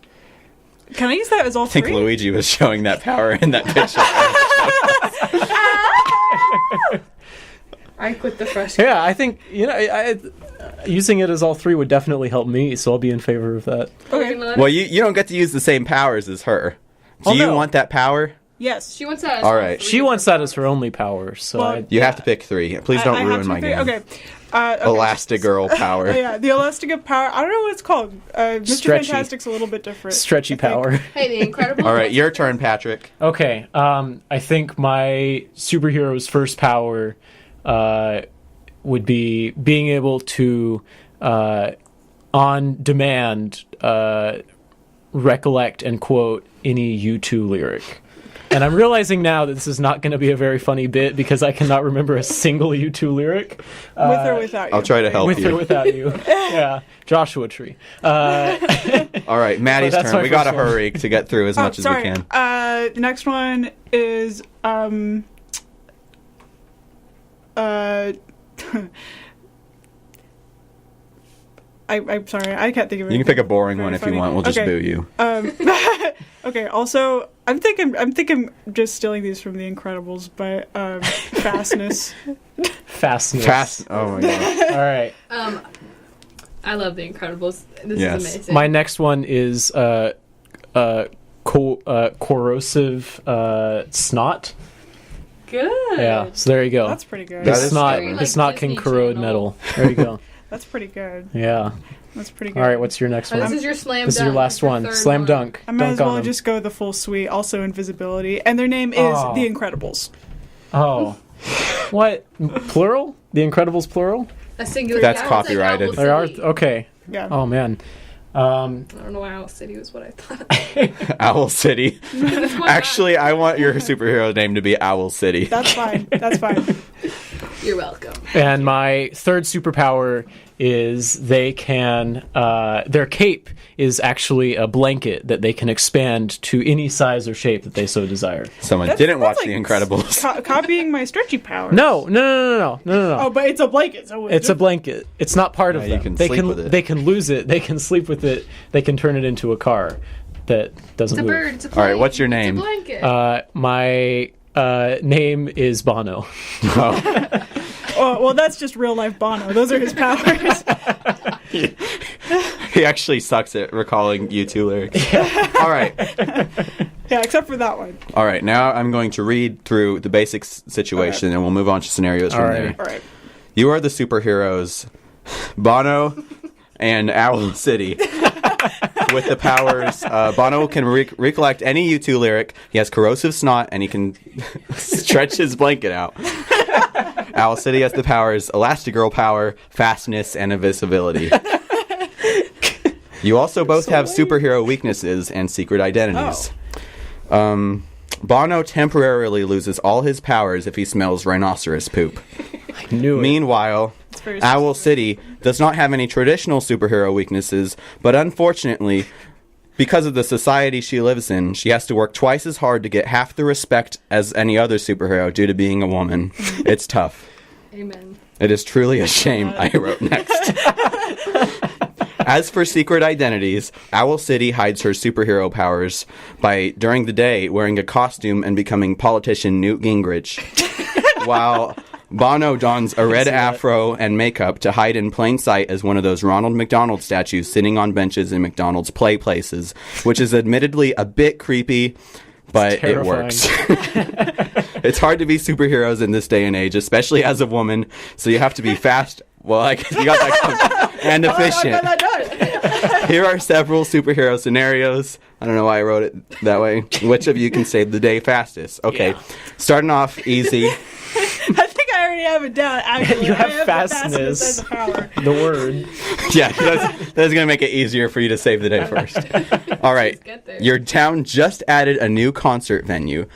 Can I use that as all I think 3? Luigi was showing that power in that picture. I quit the fresh. Yeah, I think using it as all 3 would definitely help me, so I'll be in favor of that. Okay. Well, you don't get to use the same powers as her. Do Oh, you no. want that power? Yes. She wants that. as All all right. 3 She wants that superpowers. as her only power, so Well, You have to pick 3. Please don't I have ruin to my pick- game. Okay. Elastigirl power. Oh, yeah, the Elastigirl power. I don't know what it's called. Mr. Stretchy. Fantastic's a little bit different. stretchy I think. power. Hey, the Incredible. All right, your turn, Patrick. Okay, I think my superhero's first power would be being able to, on demand, recollect and quote any U2 lyric. And I'm realizing now that this is not going to be a very funny bit because I cannot remember a single U2 lyric. With or without you. I'll try to help With you. or without you. Yeah, Joshua Tree. All right, Maddie's That's turn. my We gotta first one. hurry to get through as much as we sorry. can. The next one is I'm sorry, I can't think of it. You can pick a boring one if funny. you want. We'll just Okay. boo you. Okay. Also, I'm thinking just stealing these from The Incredibles, but fastness. Fastness. Fast. Oh my god. All right. I love The Incredibles. This Yes. is amazing. My next one is corrosive snot. Good. Yeah, so there you go. That's pretty good. That His is snot, scary. his Like snot can Disney corrode Channel. metal. There you go. That's pretty good. Yeah. That's pretty good. All right, what's your next one? This is your slam This is dunk. your last Your one. third Slam one. dunk. I might Dunk as well on 'em. just go the full suite. Also invisibility. And their name is Oh. The Incredibles. Oh. What? Plural? The Incredibles plural? A singular. That's I would say copyrighted. Owl There are? City. Okay. Yeah. Oh, man. I don't know why Owl City was what I thought. Owl City. That's why Actually, I want your superhero name to be Owl City. That's fine. That's fine. You're welcome. And my third superpower is they can, their cape is actually a blanket that they can expand to any size or shape that they so desire. Someone That's- didn't watch that's The like Incredibles. Copying my stretchy powers. No. Oh, but it's a blanket. So It's a blanket. It's not part of Yeah, them. you can they sleep can with it. They can lose it. They can sleep with it. They can turn it into a car that doesn't It's a move. bird. It's a All right, plane, what's your name? It's a blanket. My name is Bono. Oh. Oh, well, that's just real life Bono. Those are his powers. He actually sucks at recalling U2 lyrics. All right. Yeah, except for that one. All right. Now I'm going to read through the basic situation, and we'll move on to scenarios from All there. right. All right. You are the superheroes, Bono and Owl City. With the powers, Bono can recollect any U2 lyric. He has corrosive snot, and he can stretch his blanket out. Owl City has the powers Elastigirl power, fastness, and invisibility. You also both have superhero weaknesses and secret identities. Bono temporarily loses all his powers if he smells rhinoceros poop. I knew it. Meanwhile, very Owl City does not have any traditional superhero weaknesses, but unfortunately, because of the society she lives in, she has to work twice as hard to get half the respect as any other superhero due to being a woman. It's tough. Amen. It is truly a shame, I wrote next. As for secret identities, Owl City hides her superhero powers by, during the day, wearing a costume and becoming politician Newt Gingrich, while Bono dons a red afro and makeup to hide in plain sight as one of those Ronald McDonald statues sitting on benches in McDonald's play places, which is admittedly a bit creepy, but it works. It's hard to be superheroes in this day and age, especially as a woman, so you have to be fast. Well, I guess you got that and efficient. Here are several superhero scenarios. I don't know why I wrote it that way. Which of you can save the day fastest? Okay, starting off easy. I think I already have it down. Actually, You have I fastness. as a power. The word. Yeah, that's going to make it easier for you to save the day first. All right, get there. your town just added a new concert venue.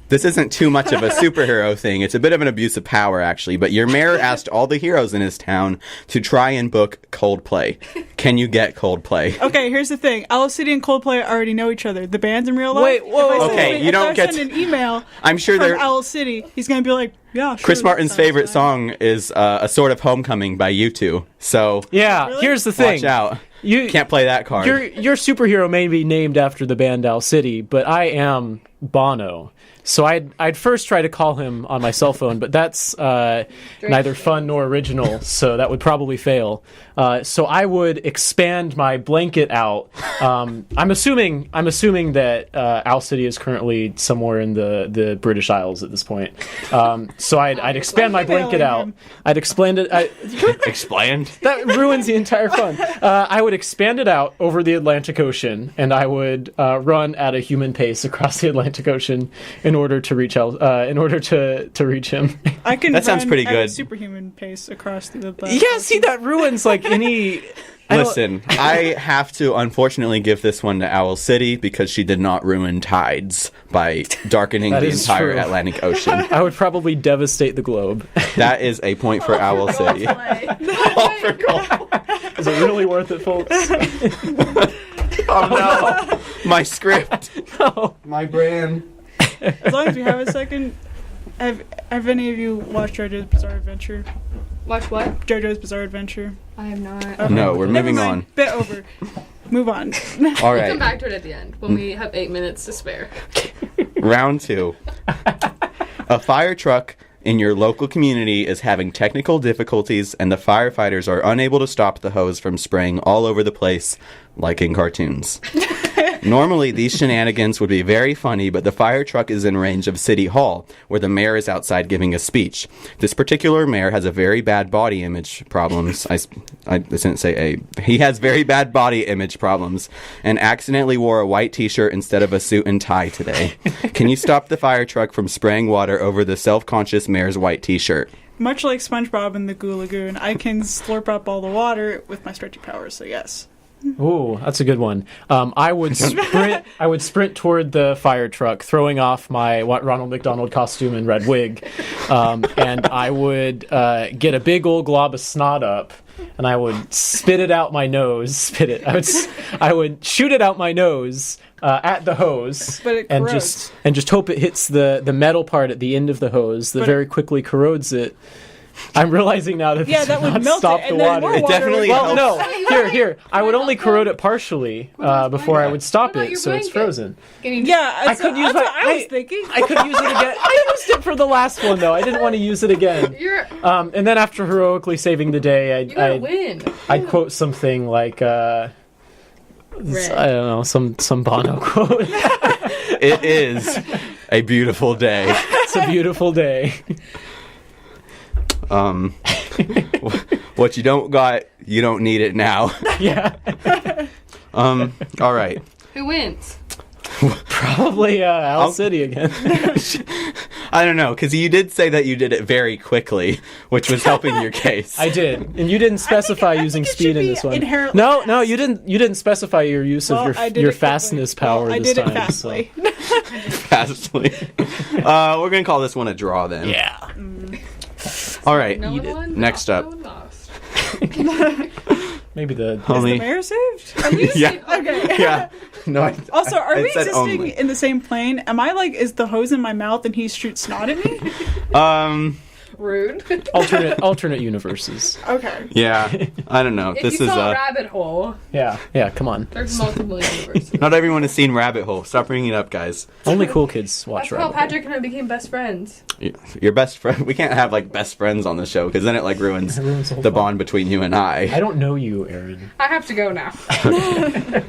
This isn't too much of a superhero thing. It's a bit of an abuse of power, actually. But your mayor asked all the heroes in his town to try and book Coldplay. Can you get Coldplay? Okay, here's the thing. Owl City and Coldplay already know each other. The band's in real life. Wait, whoa, If I okay, send- you don't if I get send to- an email I'm sure from they're... Owl City, he's going to be like, yeah, sure. Chris that Martin's sounds favorite nice. song is A Sort of Homecoming by U2. So, Yeah, Really? here's the thing. watch out. You Can't play that card. Your superhero may be named after the band Owl City, but I am Bono. So I'd first try to call him on my cell phone, but that's neither fun nor original, so that would probably fail. So I would expand my blanket out. I'm assuming that Owl City is currently somewhere in the British Isles at this point. So I'd expand my blanket out. I'd expand it. Explained? That ruins the entire fun. I would expand it out over the Atlantic Ocean, and I would run at a human pace across the Atlantic Ocean in order to reach reach him. I can That sounds run pretty at good. a superhuman pace across the Yeah, see, that ruins like any. Listen, I have to unfortunately give this one to Owl City because she did not ruin tides by darkening That the is entire true. Atlantic Ocean. I would probably devastate the globe. That is a point for Owl City. All for gold. Is it really worth it, folks? Oh no, my script, No. my brand. As long as we have a second, have any of you watched JoJo's Bizarre Adventure? Watch what? JoJo's Bizarre Adventure. I have not. Okay. No, we're Never moving mind. on. Bit over. Move on. All Come right, back to it at the end when we have 8 minutes to spare. round 2. A fire truck in your local community is having technical difficulties, and the firefighters are unable to stop the hose from spraying all over the place, like in cartoons. Normally, these shenanigans would be very funny, but the fire truck is in range of City Hall, where the mayor is outside giving a speech. This particular mayor has a very bad body image problems. I didn't say a. He has very bad body image problems and accidentally wore a white t-shirt instead of a suit and tie today. Can you stop the fire truck from spraying water over the self-conscious mayor's white t-shirt? Much like SpongeBob in the Goo Lagoon, I can slurp up all the water with my stretchy powers, so yes. Ooh, that's a good one. I would sprint toward the fire truck, throwing off my Ronald McDonald costume and red wig, and I would get a big old glob of snot up, and I would spit it out my nose. I would shoot it out my nose at the hose, and just hope it hits the metal part at the end of the hose that very quickly corrodes it. I'm realizing now that that would melt stop it, the and then water. more It definitely water. helps. Well, no. Here. I would only corrode it partially before I would stop What about it, your so it's blanket? frozen. Yeah, I could use that's my. what I was thinking. I could use it again. I used it for the last one though. I didn't want to use it again. And then after heroically saving the day, You gotta win. I'd quote something like, I don't know, some Bono quote. It is a beautiful day. It's a beautiful day. What you don't got, you don't need it now. Yeah. All right. Who wins? Probably Owl City again. I don't know, because you did say that you did it very quickly, which was helping your case. I did, and you didn't specify I think using it speed should in be this one. inherently No, fast. you didn't. You didn't specify your use Well, of I did your it quickly. fastness power I this did time. it fastly. Fastly. We're going to call this one a draw then. Yeah. All right. No one won. Next No up. one lost. Maybe the Is the Only. mayor saved? Yeah. Okay. Yeah. No. Also, are I we said existing only. in the same plane? Am I like, is the hose in my mouth and he shoots snot at me? Rude. alternate universes. Okay. Yeah. I don't know. If This you is saw Rabbit Hole, Yeah. Come on. there's multiple universes. not everyone has seen Rabbit Hole. Stop bringing it up, guys. Only cool kids watch That's how Rabbit Hole. Patrick and I became best friends. Your best friend. We can't have like best friends on the show because then it like ruins It ruins the whole the fun. bond between you and I I. don't know you, Erin. I have to go now.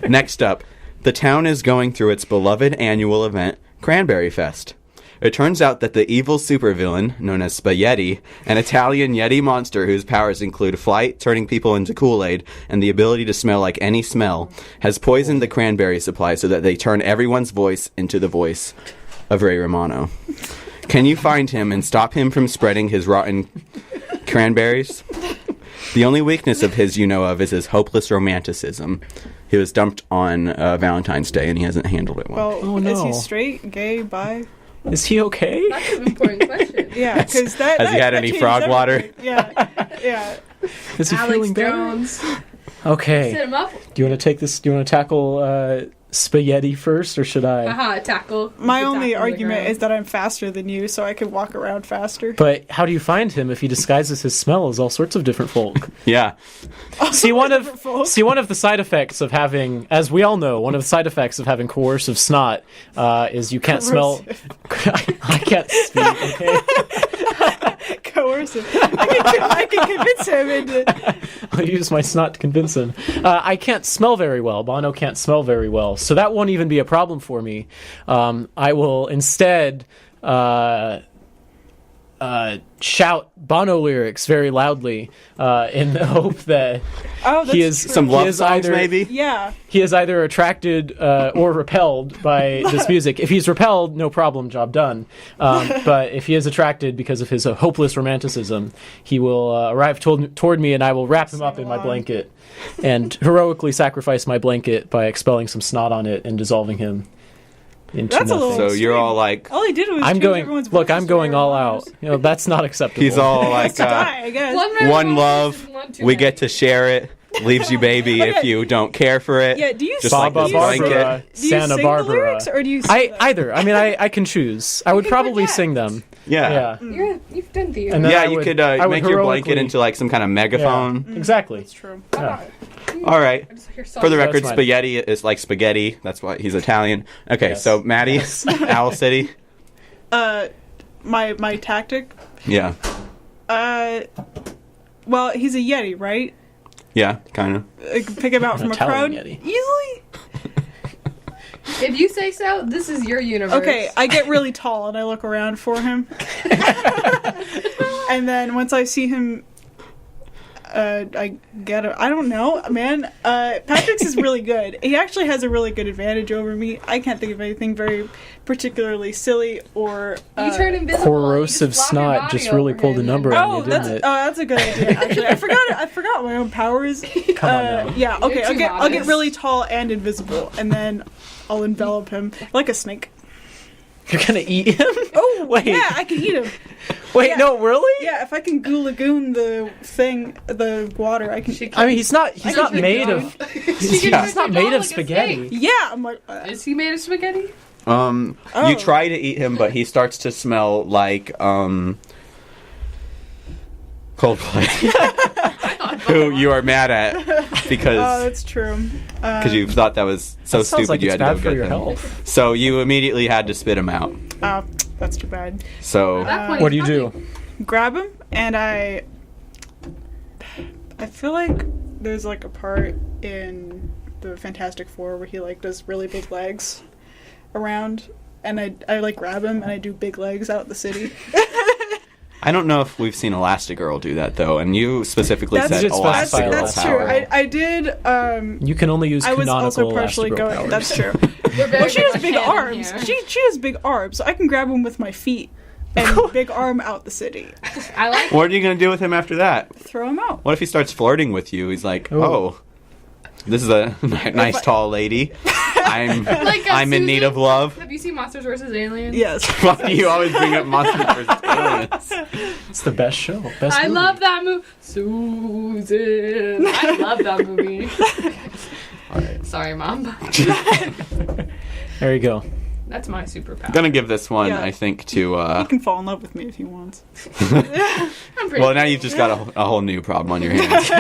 Next up, the town is going through its beloved annual event, Cranberry Fest. It turns out that the evil supervillain, known as Spa-yeti, an Italian Yeti monster whose powers include flight, turning people into Kool-Aid, and the ability to smell like any smell, has poisoned the cranberry supply so that they turn everyone's voice into the voice of Ray Romano. Can you find him and stop him from spreading his rotten cranberries? The only weakness of his you know of is his hopeless romanticism. He was dumped on Valentine's Day and he hasn't handled it well. Well, Oh, is no. he straight, gay, bi? Is he okay? That's an important question. Yeah, because that. Has he had that any changes frog water? everything. Yeah, yeah. Is he Alex feeling better? Jones. Okay. Set him up. Do you want to take this? Do you want to tackle Spaghetti first, or should I? Haha, tackle. My You only tackle the argument ground. is that I'm faster than you, so I can walk around faster. But how do you find him if he disguises his smell as all sorts of different folk? Yeah. See, one of folk. the side effects of having, as we all know, one of the side effects of having coercive snot is you can't smell. I can't speak. Okay, Coercive. I can convince him into. I'll use my snot to convince him. I can't smell very well. Bono can't smell very well, so that won't even be a problem for me. I will instead shout Bono lyrics very loudly in the hope that Oh, that's he is true. Some he love is songs, either- maybe? Yeah. He is either attracted or repelled by this music. If he's repelled, no problem, job done. But if he is attracted because of his hopeless romanticism, he will arrive toward me and I will wrap him up in my blanket and heroically sacrifice my blanket by expelling some snot on it and dissolving him into That's a nothing. little- So you're all like, All he did was I'm change going. everyone's Look, voices I'm to going all Aaron out. That's not acceptable. he's all like, to die, I guess. one love, we get to share it, leaves you baby if you don't care for it. Yeah, do you Just sing, like do this you sing- blanket. Do you Santa sing Barbara. the lyrics, or do you sing them? Either. I mean, I can choose. I would can probably project. sing them. Yeah. Yeah. You've done the. And then Yeah, I you would- could I would make your blanket heroically- into like some kind of megaphone. Yeah, exactly. That's true. Yeah. All right. For the That's record, fine. spaghetti is like spaghetti. That's why he's Italian. Okay, Yes. so Maddie, Owl City. My tactic. Yeah. Well, he's a Yeti, right? Yeah, kind of. I can pick him out from a Italian crowd Yeti. easily. If you say so, this is your universe. Okay, I get really tall and I look around for him. And then once I see him, I get it. I don't know, man. Patrick's is really good. He actually has a really good advantage over me. I can't think of anything very particularly silly or... you turn invisible. Corrosive snot just really pulled a number on you, didn't it? That's a good idea, actually. I forgot my own powers. Come on now. Yeah, okay, You're too I'll get modest. really tall and invisible, and then I'll envelop him like a snake. You're gonna eat him? Oh, wait. yeah, I can eat him. Wait, Yeah. no, really? Yeah, if I can goo lagoon the water, I can. I mean, he's not made of. He's not made of spaghetti. Yeah, I'm like. Is he made of spaghetti? You try to eat him, but he starts to smell like Coldplay, who you are mad at Oh, because that's true. you thought that was so That sounds stupid like you it's had to bad go for get your him. health. So you immediately had to spit him out. Oh, that's too bad. So At that point, What do he's you do? nothing. Grab him, and I feel like there's like a part in the Fantastic Four where he like does really big legs around, and I like grab him and I do big legs out the city. I don't know if we've seen Elastigirl do that though, and you specifically That's- said You did specify Elastigirl That's true. power. I did. You can only use I was canonical also partially Elastigirl going. powers. That's true. We're very Well, she big has on big canon arms. here. She has big arms, so I can grab him with my feet and big arm out the city. I like. What are you gonna do with him after that? Throw him out. What if he starts flirting with you? He's like, Ooh. "Oh, this is a nice tall lady. I'm Like, I'm in need Susan, of love." Have you seen Monsters vs. Aliens? Yes. Why do you always bring up Monsters vs. Aliens? It's the best show. Best I movie. love that movie. Susan. I love that movie. All right, Sorry, Mom. There you go. That's my superpower. I'm gonna give this one, Yeah. I think, to. He can fall in love with me if he wants. I'm pretty Well, now cool. you've just got a whole new problem on your hands.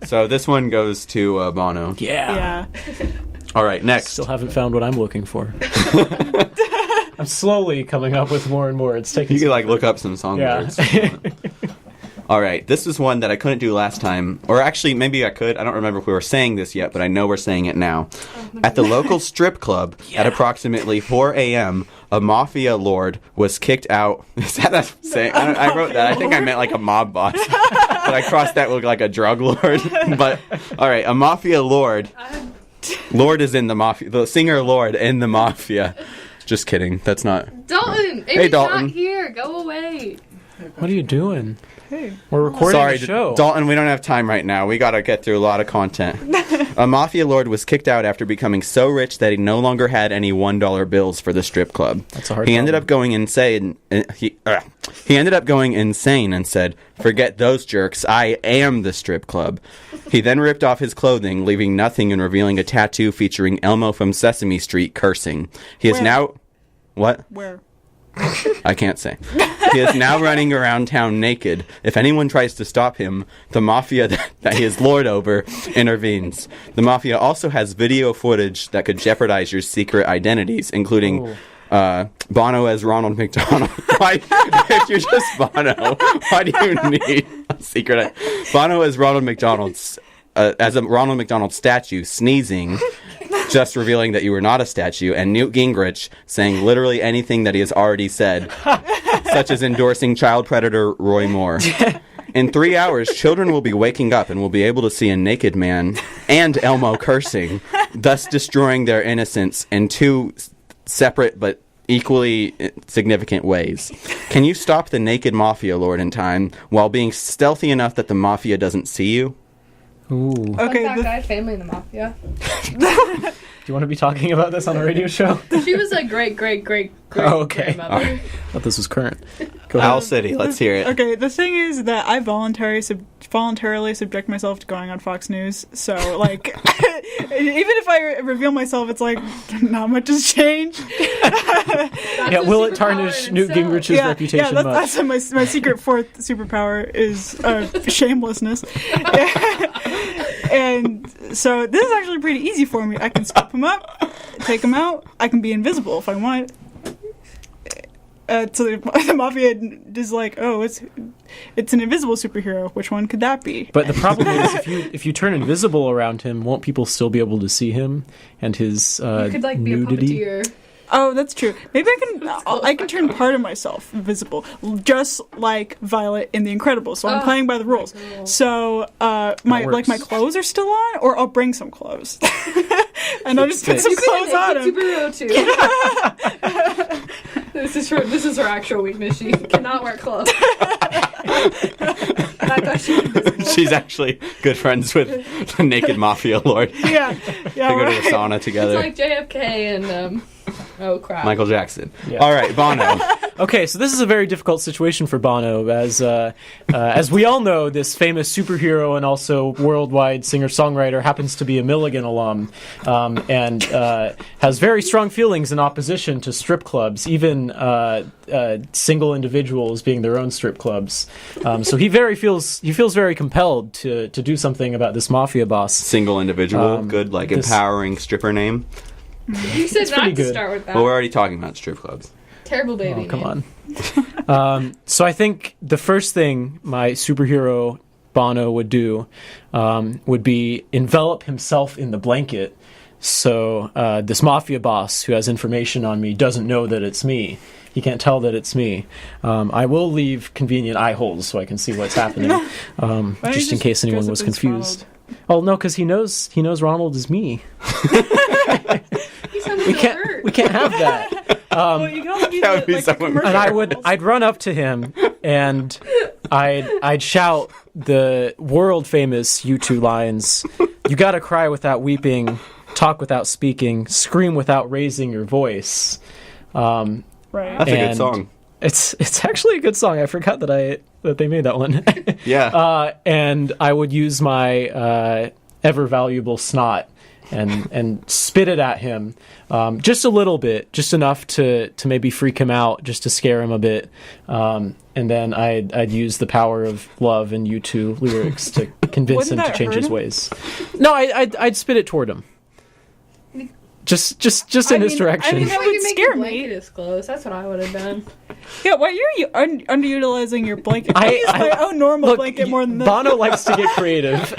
So this one goes to Bono. Yeah. Yeah. All right, next. Still haven't found what I'm looking for. I'm slowly coming up with more and more. It's taking. You could like look up some song Yeah. lyrics. if you want. All right, this is one that I couldn't do last time, or actually maybe I could. I don't remember if we were saying this yet, but I know we're saying it now. At the local strip club at approximately 4 a.m., a mafia lord was kicked out. Is that a saying? I wrote that. I think I meant like a mob boss, but I crossed that with like a drug lord. But all right, a mafia lord. Lord is in the mafia. The singer Lord in the mafia. Just kidding. That's not. Dalton. Hey, Amy's Dalton. not here. Go away. What are you doing? Hey. We're recording Sorry, a show. Dalton, we don't have time right now. We gotta get through a lot of content. A mafia lord was kicked out after becoming so rich that he no longer had any $1 bills for the strip club. That's a hard He ended problem. up going insane. He ended up going insane and said, "Forget those jerks. I am the strip club." He then ripped off his clothing, leaving nothing and revealing a tattoo featuring Elmo from Sesame Street cursing. He is Where? now... What? Where? I can't say. He is now running around town naked. If anyone tries to stop him, the mafia that he is lord over intervenes. The mafia also has video footage that could jeopardize your secret identities, including Bono as Ronald McDonald. Why, if you're just Bono, why do you need a secret? Bono as Ronald McDonald's, as a Ronald McDonald statue sneezing, just revealing that you were not a statue, and Newt Gingrich saying literally anything that he has already said, such as endorsing child predator Roy Moore. In 3 hours, children will be waking up and will be able to see a naked man and Elmo cursing, thus destroying their innocence in two separate but equally significant ways. Can you stop the naked mafia lord in time while being stealthy enough that the mafia doesn't see you? Ooh. Okay. Fun fact, I have family in the mafia. Do you want to be talking about this on a radio show? She was a great Oh, okay. grandmother. All right. I thought this was current. Go Owl ahead. City, let's hear it. Okay, the thing is that I voluntarily subject myself to going on Fox News. So, like, even if I reveal myself, it's like not much has changed. Yeah, will it tarnish Newt Gingrich's reputation much? That's my secret fourth superpower is shamelessness. And so this is actually pretty easy for me. I can scoop him up, take him out. I can be invisible if I want. So the mafia is like, oh, it's an invisible superhero. Which one could that be? But the problem is, if you turn invisible around him, won't people still be able to see him and his You could like nudity? be a puppeteer. Oh, that's true. Maybe I can turn part of myself invisible, just like Violet in The Incredibles. So I'm playing by the rules. So my clothes are still on, or I'll bring some clothes, and I'll just put some clothes on him. Superhero too. This is her actual weakness. She cannot wear clothes. I thought she was invisible. She's actually good friends with the naked mafia lord. Yeah, They go to the sauna together. It's like JFK and oh crap, Michael Jackson. Yeah. All right, Bono. Okay, so this is a very difficult situation for Bono, as we all know, this famous superhero and also worldwide singer-songwriter happens to be a Milligan alum, and has very strong feelings in opposition to strip clubs, even single individuals being their own strip clubs. So he feels very compelled to do something about this mafia boss. Single individual, good, like empowering stripper name. You said not to good. start with that. Well, we're already talking about strip clubs. Terrible baby. Oh, come on. So I think the first thing my superhero Bono would do would be envelop himself in the blanket, so this mafia boss who has information on me doesn't know that it's me. He can't tell that it's me. I will leave convenient eye holes so I can see what's happening, just in case anyone was confused. Oh no, because he knows Ronald is me. We can't have that. Well, you can also do That would be like so a commercial. And I'd run up to him and I'd shout the world famous U2 lines. You gotta cry without weeping, talk without speaking, scream without raising your voice. Right. That's a good song. It's actually a good song. I forgot that they made that one. Yeah. And I would use my ever valuable snot and spit it at him, just a little bit, just enough to maybe freak him out, just to scare him a bit. And then I'd use the power of love and U2 lyrics to convince him to change his ways. No, I'd spit it toward him. Just in his direction. I mean, that would scare me. Is close. That's what I would have done. Yeah, why are you underutilizing your blanket? I use my own normal blanket more than this. Bono likes to get creative.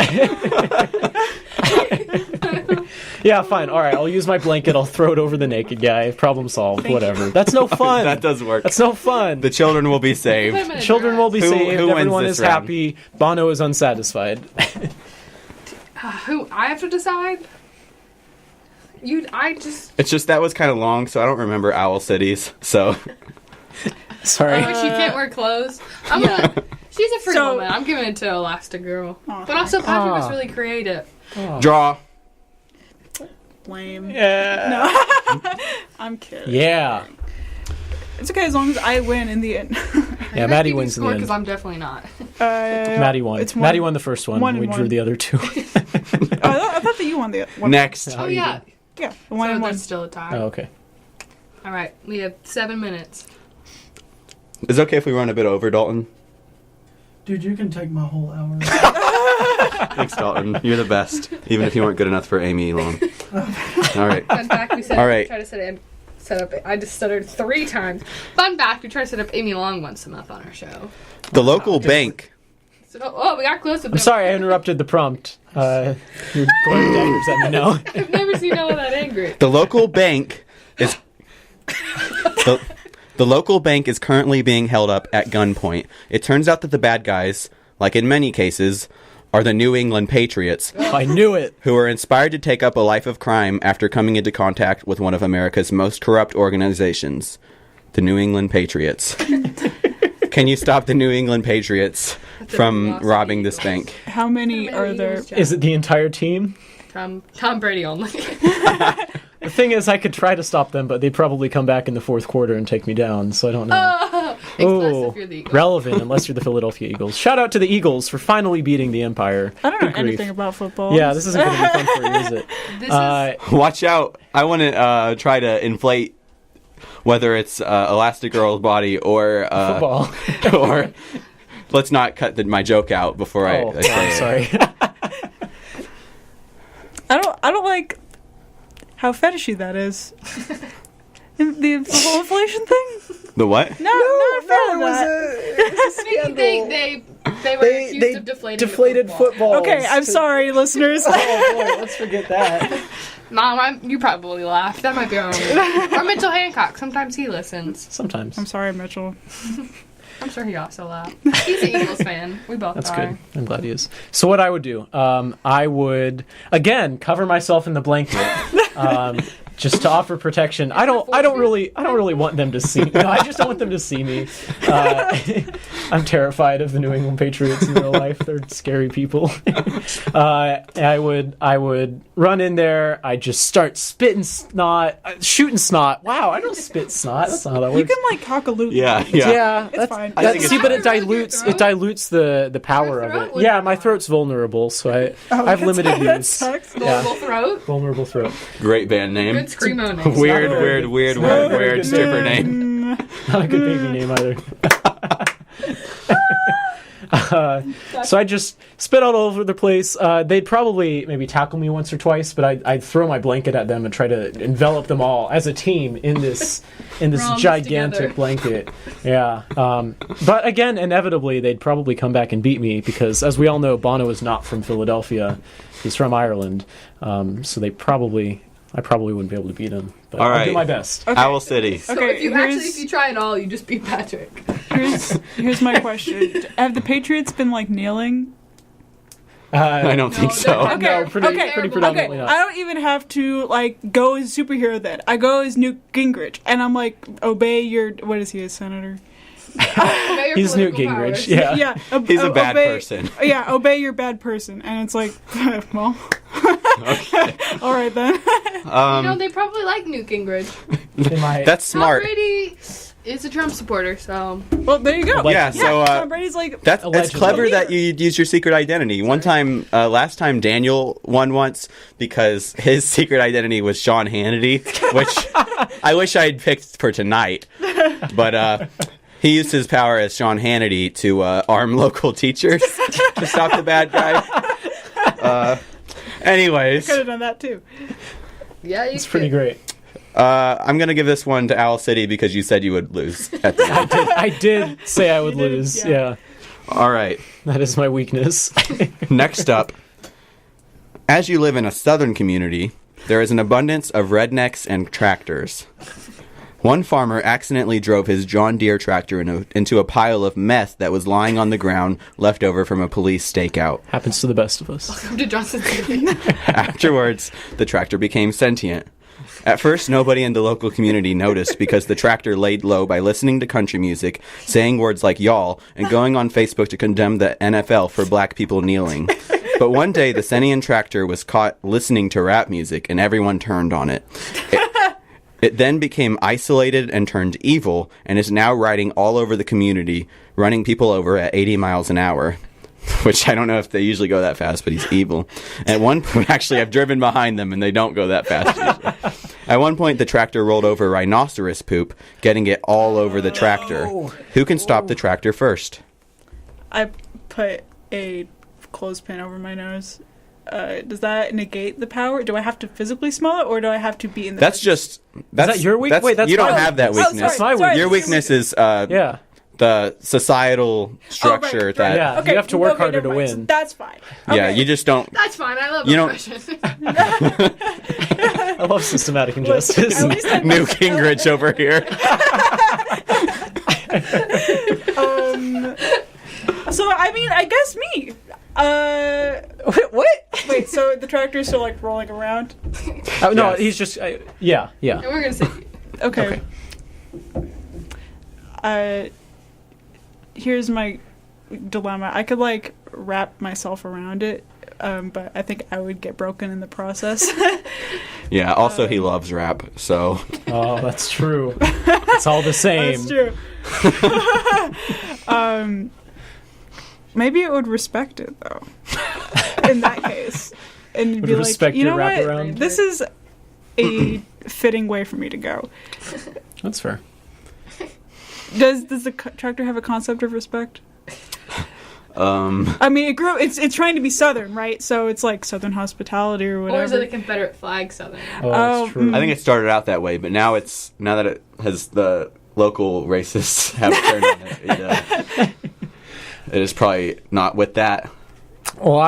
Yeah, fine. All right, I'll use my blanket. I'll throw it over the naked guy. Problem solved. Whatever. That's no fun. That does work. That's no fun. The children will be saved. Children will be Who saved. wins Everyone this is round? happy. Bono is unsatisfied. Who I have to decide? It's just that was kind of long, so I don't remember owl cities. So Sorry. She can't wear clothes. She's a free woman. I'm giving it to Elastigirl. But also Patrick was really creative. draw. Lame. Yeah. No. I'm kidding. Yeah. It's okay as long as I win in the end. Yeah, Maddie wins in the end. Because I'm definitely not. Maddie won. It's Maddie won the first one. one We and drew one. the other two. Oh, I thought that you won the one. Next. Oh, yeah. Yeah, the one So and one. that's still a tie. Oh, okay. All right. We have 7 minutes. Is it okay if we run a bit over, Dalton? Dude, you can take my whole hour. Thanks, Dalton. You're the best. Even if you weren't good enough for Amy Long. All right. Fun fact, we said All right. try to set up. I just stuttered 3 times. Fun fact, we try to set up Amy Long once a month on our show. The local bank. So, we got close with I'm sorry I interrupted the prompt. You're glowing daggers at me now. I've never seen no one that angry. The local bank is. The local bank is currently being held up at gunpoint. It turns out that the bad guys, like in many cases, are the New England Patriots, I knew it. who are inspired to take up a life of crime after coming into contact with one of America's most corrupt organizations, the New England Patriots. Can you stop the New England Patriots from robbing this bank? How many are there? Is it the entire team? Tom Brady only. The thing is, I could try to stop them, but they'd probably come back in the fourth quarter and take me down, so I don't know. Unless if you're the Eagles. Relevant, unless you're the Philadelphia Eagles. Shout out to the Eagles for finally beating the Empire. I don't know Good grief. anything about football. Yeah, this isn't going to be fun for you, is it? This is Watch out. I want to try to inflate whether it's Elastigirl's body or... Football. or... Let's not cut my joke out before I say I'm it. sorry. I don't like how fetishy that is. The whole inflation thing. The what? No, not a fan of that. It was a scandal. They were accused of deflated football. Okay, I'm sorry, listeners. Oh boy, let's forget that. Mom, you probably laughed. That might be our Or Mitchell Hancock. Sometimes he listens. Sometimes. I'm sorry, Mitchell. I'm sure he also laughed. He's an Eagles fan. We both That's are. good. I'm glad he is. So what I would do, I would again cover myself in the blanket, just to offer protection. I don't really want them to see. No, I just don't want them to see me. I'm terrified of the New England Patriots in real life. They're scary people. I would run in there. I just start spitting snot, shooting snot. Wow, I don't spit snot. That's not how that works. You can like cock a loop. Yeah. It's fine. I think See, it's but it fine. dilutes the power Your of throat it. would Yeah, be my fine. throat's vulnerable, so I have limited That use. sucks. Vulnerable throat. Vulnerable throat. Great band name. Good screamo name. Weird stripper name. Not a good baby name either. So I just spit all over the place. They'd probably maybe tackle me once or twice, but I'd throw my blanket at them and try to envelop them all as a team in this all gigantic together. blanket. Yeah. But again, inevitably, they'd probably come back and beat me because, as we all know, Bono is not from Philadelphia. He's from Ireland. So I probably wouldn't be able to beat him. But All I'll do right. my best. Okay. Owl City. So Okay, if you try it all, you just beat Patrick. Here's my question. Have the Patriots been like kneeling? I don't think so. they're- Okay, No, pretty okay, predominantly okay. not. I don't even have to like go as superhero then. I go as Newt Gingrich, and I'm like, obey your. What is he? A senator? He's Newt Gingrich. Yeah. Yeah. He's a bad person. Yeah, obey your bad person, and it's like, well, all right then. They probably like Newt Gingrich. They might. That's Tom smart. Brady is a Trump supporter, so Well, there you go. Yeah, so Tom Brady's like, It's Allegedly. clever that you use your secret identity. One time, last time Daniel won once because his secret identity was Sean Hannity, which I wish I had picked for tonight. But he used his power as Sean Hannity to arm local teachers to stop the bad guy. Anyways, could have done that too. yeah, It's pretty great. I'm going to give this one to Owl City because you said you would lose at the end. I did say I would You did, lose. yeah. Yeah, All right. that is my weakness. Next up, as you live in a southern community, there is an abundance of rednecks and tractors. One farmer accidentally drove his John Deere tractor into a pile of meth that was lying on the ground left over from a police stakeout. Happens to the best of us. Welcome to Johnson City. Afterwards, the tractor became sentient. At first, nobody in the local community noticed because the tractor laid low by listening to country music, saying words like y'all, and going on Facebook to condemn the NFL for black people kneeling. But one day, the sentient tractor was caught listening to rap music, and everyone turned on it. It then became isolated and turned evil, and is now riding all over the community, running people over at 80 miles an hour. Which I don't know if they usually go that fast, but he's evil. At one point, actually, I've driven behind them, and they don't go that fast usually. At one point, the tractor rolled over rhinoceros poop, getting it all over the tractor. Who can stop the tractor first? I put a clothespin over my nose. Does that negate the power? Do I have to physically smell it, or do I have to be in the? That's that your weakness? Wait, that's you don't my have that weakness. weakness. Oh, sorry, That's my Your weakness is Yeah. the societal structure right. that. Yeah. you have to work harder to never mind. So win. that's fine. Yeah, Okay. you just don't. That's fine. I love You don't- oppression. I love systematic injustice. At least I New Gingrich over here. So I mean, I guess me. What? Wait. So the tractor's still like rolling around. Oh, no, Yes. he's just. Yeah. And we're gonna say Okay. Here's my dilemma. I could like wrap myself around it, but I think I would get broken in the process. Yeah. Also, he loves rap, so Oh, that's true. It's all the same. That's true. Maybe it would respect it though. In that case, and you'd Would be like, respect you your know what? wraparound? This is a fitting way for me to go. That's fair. Does the tractor have a concept of respect? I mean, it's trying to be Southern, right? So it's like Southern hospitality or whatever. or is it a Confederate flag Southern? Oh, that's true. I think it started out that way, but now that it has the local racists have turned on it, it is probably not with that. Well,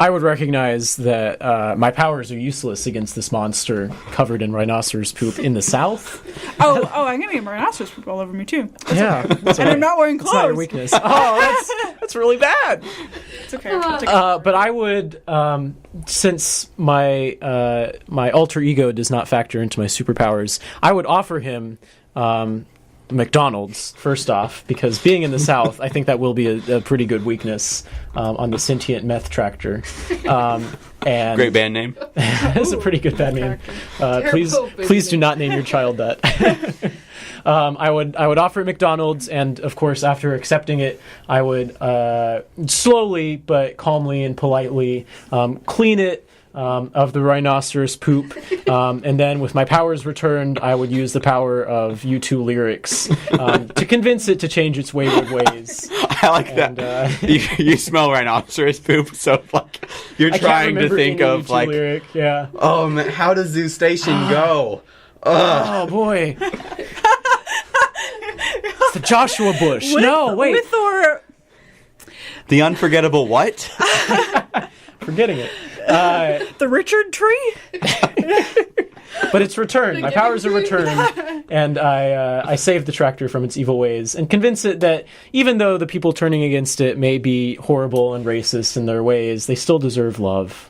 I would recognize that my powers are useless against this monster covered in rhinoceros poop in the south. Oh, I'm gonna get rhinoceros poop all over me too. Yeah, And I'm not wearing It's not your clothes. weakness. Oh, that's really bad. It's okay. I'll take it. But I would, since my my alter ego does not factor into my superpowers, I would offer him McDonald's first off, because being in the South, I think that will be a pretty good weakness on the sentient meth tractor. And Great band name. that's a pretty good bad name. Please do not name your child that. I would offer it McDonald's, and of course, after accepting it, I would slowly but calmly and politely clean it of the rhinoceros poop, and then with my powers returned, I would use the power of U2 lyrics to convince it to change its wayward ways. I like that. You smell rhinoceros poop, so like you're trying to think of U2 like, lyric. Yeah. oh man, how does Zoo Station go? Oh boy. It's the Joshua Bush. No, wait. With or The unforgettable what? Forgetting it. the Richard tree? But it's returned. My powers are returned, and I saved the tractor from its evil ways and convince it that even though the people turning against it may be horrible and racist in their ways, they still deserve love.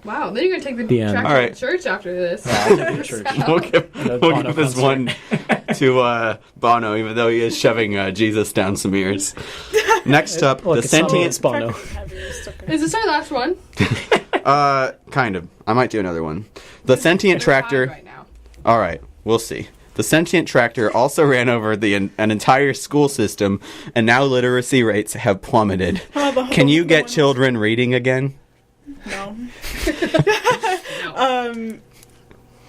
Wow, then you're gonna take the The end. tractor All right. to church after this. I'll take it to church. We'll give Bono this concert. one to Bono, even though he is shoving Jesus down some ears. Next up, Look, the it's not sentient. it's Bono. Is this our last one? Kind of. I might do another one. The sentient We're tied tractor. right now. All right, we'll see. The sentient tractor also ran over an entire school system, and now literacy rates have plummeted. Can you get children reading again? No.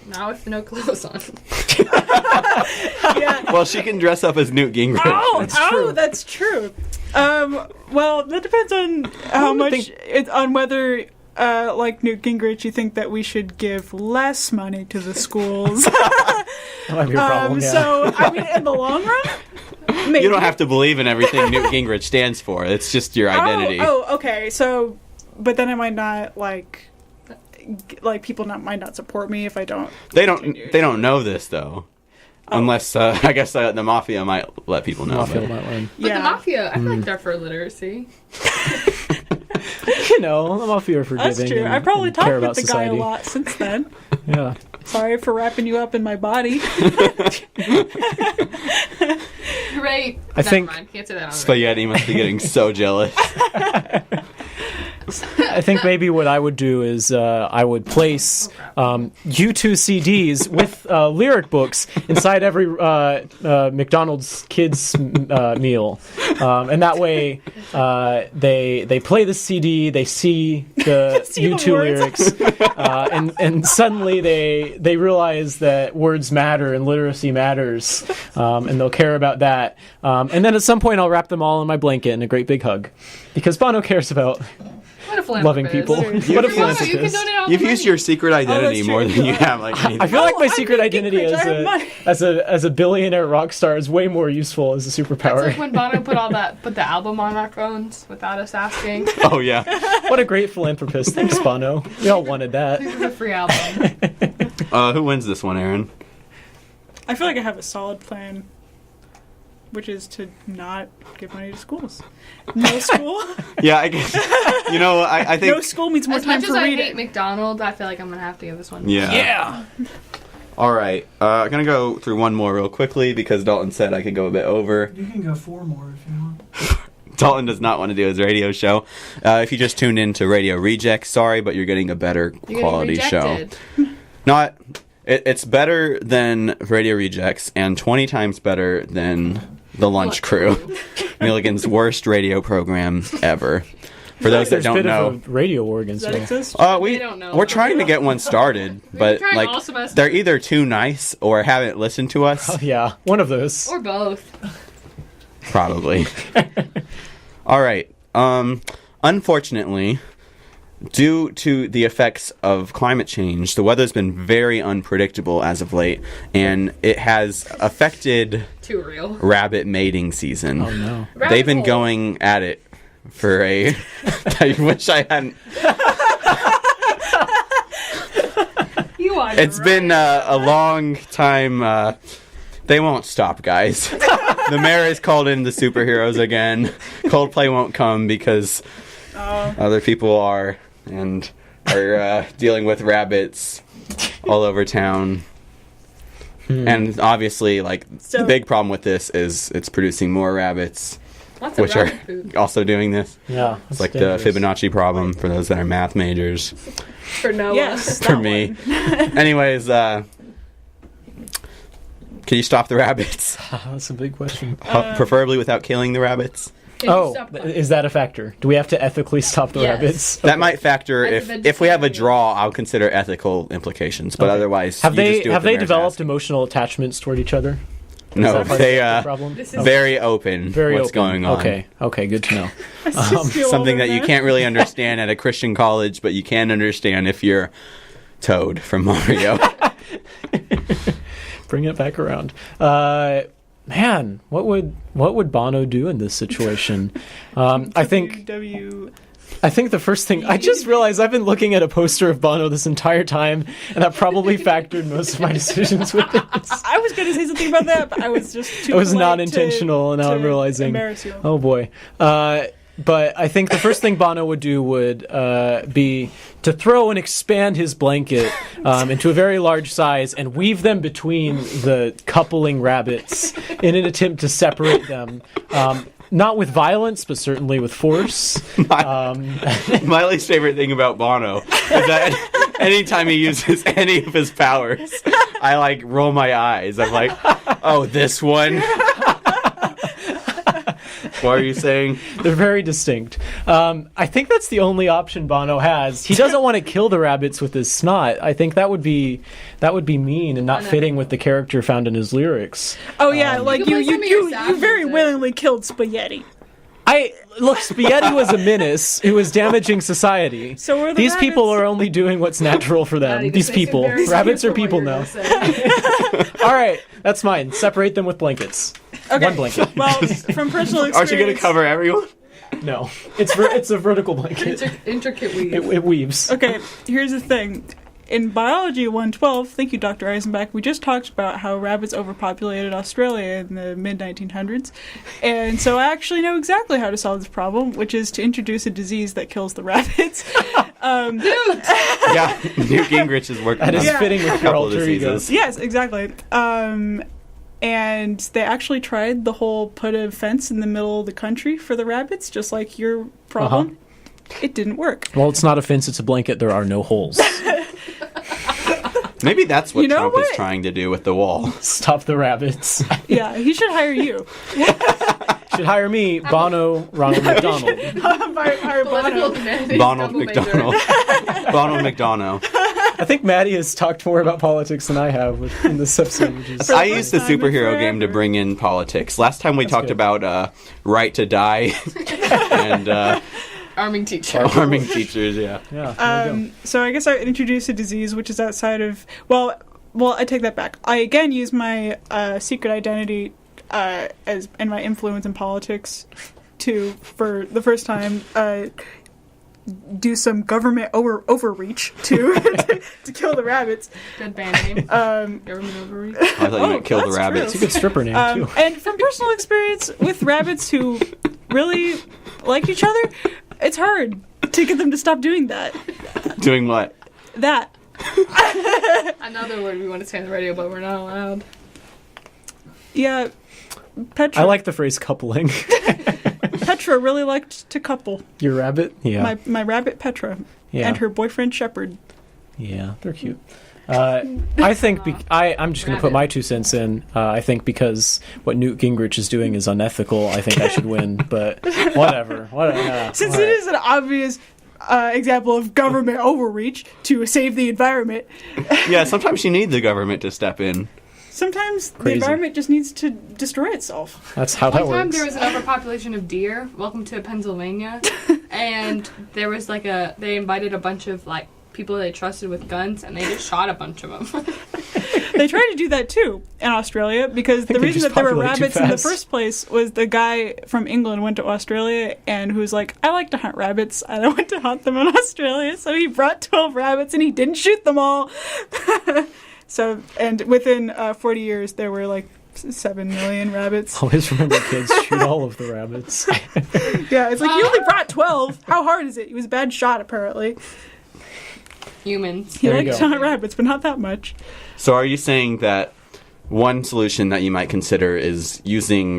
Now with no clothes on. Yeah. Well, she can dress up as Newt Gingrich. That's true. Well, that depends on how much on whether, like Newt Gingrich, you think that we should give less money to the schools. That might be a problem, yeah. So, I mean, in the long run, maybe. You don't have to believe in everything Newt Gingrich stands for. It's just your identity. Oh, okay. So, but then I might not like people might not support me if I don't. They don't know this though, unless I guess the mafia might let people know. Mafia but- might learn. But the Mafia, I feel like they're for literacy. You know, the Mafia are forgiving. That's true. and- I probably and care talked with about the society. guy a lot since then. Yeah. Sorry for wrapping you up in my body. Great. I think- Never mind. Can't say that on the Spaghetti must be getting so jealous. I think maybe what I would do is I would place U2 CDs with lyric books inside every McDonald's kids meal, and that way they play the CD, they see the See the U2 words. lyrics, and suddenly they realize that words matter and literacy matters, and they'll care about that. And then at some point I'll wrap them all in my blanket in a great big hug, because Bono cares about What a philanthropist. loving people. What a You can philanthropist. donate all You've the used money. your secret identity that's more true. than you have like anything. I feel like my I'm secret Newt identity Gingrich, I have money. as a billionaire rock star is way more useful as a It's superpower. like when Bono put the album on our phones without us asking. Oh yeah. What a great philanthropist. Thanks, Bono. We all wanted that. This is a free album. Who wins this one, Erin? I feel like I have a solid plan, which is to not give money to schools. No school. Yeah, I guess. You know, I think. No school means more As time much for as I reading. hate McDonald's, I feel like I'm gonna have to give this one. Yeah. All right. I'm gonna go through one more real quickly because Dalton said I could go a bit over. You can go 4 more if you want. Dalton does not want to do his radio show. If you just tuned in to Radio Reject, sorry, but you're getting a better You're quality getting show. rejected. Not. It's better than Radio Rejects and 20 times better than The Lunch Crew, Milligan's worst radio program ever. For those that There's a don't bit know, of a radio organ. Does that exist? we They don't know. we're trying to get one started, but trying like all semester. they're either too nice or haven't listened to us. Oh, yeah, one of those. Or both. Probably. All right. Unfortunately, due to the effects of climate change, the weather's been very unpredictable as of late, and it has affected Too real. rabbit mating season. Oh no. They've been Rabbit hole. going at it for a... I wish I hadn't... You are It's been a long time. They won't stop, guys. The mayor has called in the superheroes again. Coldplay won't come because other people are dealing with rabbits all over town. And obviously, like, So- the big problem with this is it's producing more rabbits, Lots of which are rabbit food also doing this. Yeah. It's like the Fibonacci problem for those that are math majors. for Noah. Yes, For that me. one. Anyways, can you stop the rabbits? That's a big question. Preferably without killing the rabbits. Can you Oh, stop is that a factor? Do we have to ethically stop the Yes. rabbits? That might factor As a if we have a vegetarian. draw. I'll consider ethical implications, but Okay. otherwise, Have you just they do what have the they mayor's developed asking. emotional attachments toward each other? Is No, that part they of the problem? This is- very open. Very what's open. going on? Okay, good to know. Something that you can't really understand at a Christian college, but you can understand if you're Toad from Mario. Bring it back around. Man, what would Bono do in this situation? I think the first thing I just realized I've been looking at a poster of Bono this entire time, and that probably factored most of my decisions with this. I was going to say something about that, but I was just too It was polite not intentional, and now to I'm realizing. embarrass you. Oh boy. But I think the first thing Bono would do would be to throw and expand his blanket into a very large size and weave them between the coupling rabbits in an attempt to separate them. Not with violence, but certainly with force. My least favorite thing about Bono is that anytime he uses any of his powers, I like roll my eyes. I'm like, oh, this one. What are you saying? They're very distinct. I think that's the only option Bono has. He doesn't want to kill the rabbits with his snot. I think that would be mean and not fitting with the character found in his lyrics. Oh yeah, like You can play some of your sad you very music. willingly killed Spa-yeti. Look, Spa-yeti was a menace who was damaging society. So were the These people rabbits. are only doing what's natural for them. Maddie, These this makes me people. very Rabbits scared are for what people you're now. gonna say. All right, that's mine. Separate them with blankets. Okay. One blanket. Well, from personal experience. Aren't you going to cover everyone? No, it's a vertical blanket. Intricate weave. It weaves. Okay, here's the thing. In Biology 112, thank you, Dr. Eisenbach, we just talked about how rabbits overpopulated Australia in the mid-1900s. And so I actually know exactly how to solve this problem, which is to introduce a disease that kills the rabbits. Yeah, Newt Gingrich is working That on is Yeah. fitting with a your couple of alter ego. diseases. Yes, exactly. And they actually tried the whole put a fence in the middle of the country for the rabbits, just like your problem. It didn't work. Well, it's not a fence, it's a blanket. There are no holes. Maybe that's what You know Trump what? is trying to do with the wall. Stop the rabbits. Yeah, he should hire you. Should hire me, Bono, Ronald McDonald. Hire Political Bono. humanities Donald double major. McDonald. Donald McDonough. I think Maddie has talked more about politics than I have in this episode. Which is, the I first used the time in superhero game to forever. bring in politics. Last time we talked good. about right to die and Arming teacher. arming teachers, yeah. yeah. There you go. So I guess I introduced a disease which is outside of well, I take that back. I again use my secret identity as and my influence in politics to, for the first time, do some government overreach to to kill the rabbits. Good band name. Government overreach. I thought you meant kill the that's rabbits. It's a good stripper name, too. And from personal experience with rabbits who really like each other, it's hard to get them to stop doing that. Doing what? That. Another word we want to say on the radio, but we're not allowed. Yeah. Petra. I like the phrase coupling. Petra really liked to couple. Your rabbit? Yeah. My rabbit Petra Yeah. and her boyfriend Shepherd. Yeah, they're cute. I think I'm just going to put my 2 cents in. I think because what Newt Gingrich is doing is unethical, I think I should win. But whatever. Since it is an obvious example of government overreach to save the environment. Yeah, sometimes you need the government to step in. Sometimes the Crazy. environment just needs to destroy itself. That's how that One time works. there was an overpopulation of deer. Welcome to Pennsylvania. And there was they invited a bunch of like people they trusted with guns, and they just shot a bunch of them. They tried to do that too in Australia because the they reason just that there were populate too rabbits in the fast. first place was the guy from England went to Australia and who was like, I like to hunt rabbits and I went to hunt them in Australia. So he brought 12 rabbits and he didn't shoot them all. So, and within 40 years there were like 7 million rabbits. Always remember, kids, shoot all of the rabbits. Yeah, it's like, you only brought 12. How hard is it? He was a bad shot, apparently. Humans. He There you liked go. to hunt rabbits, but not that much. So are you saying that one solution that you might consider is using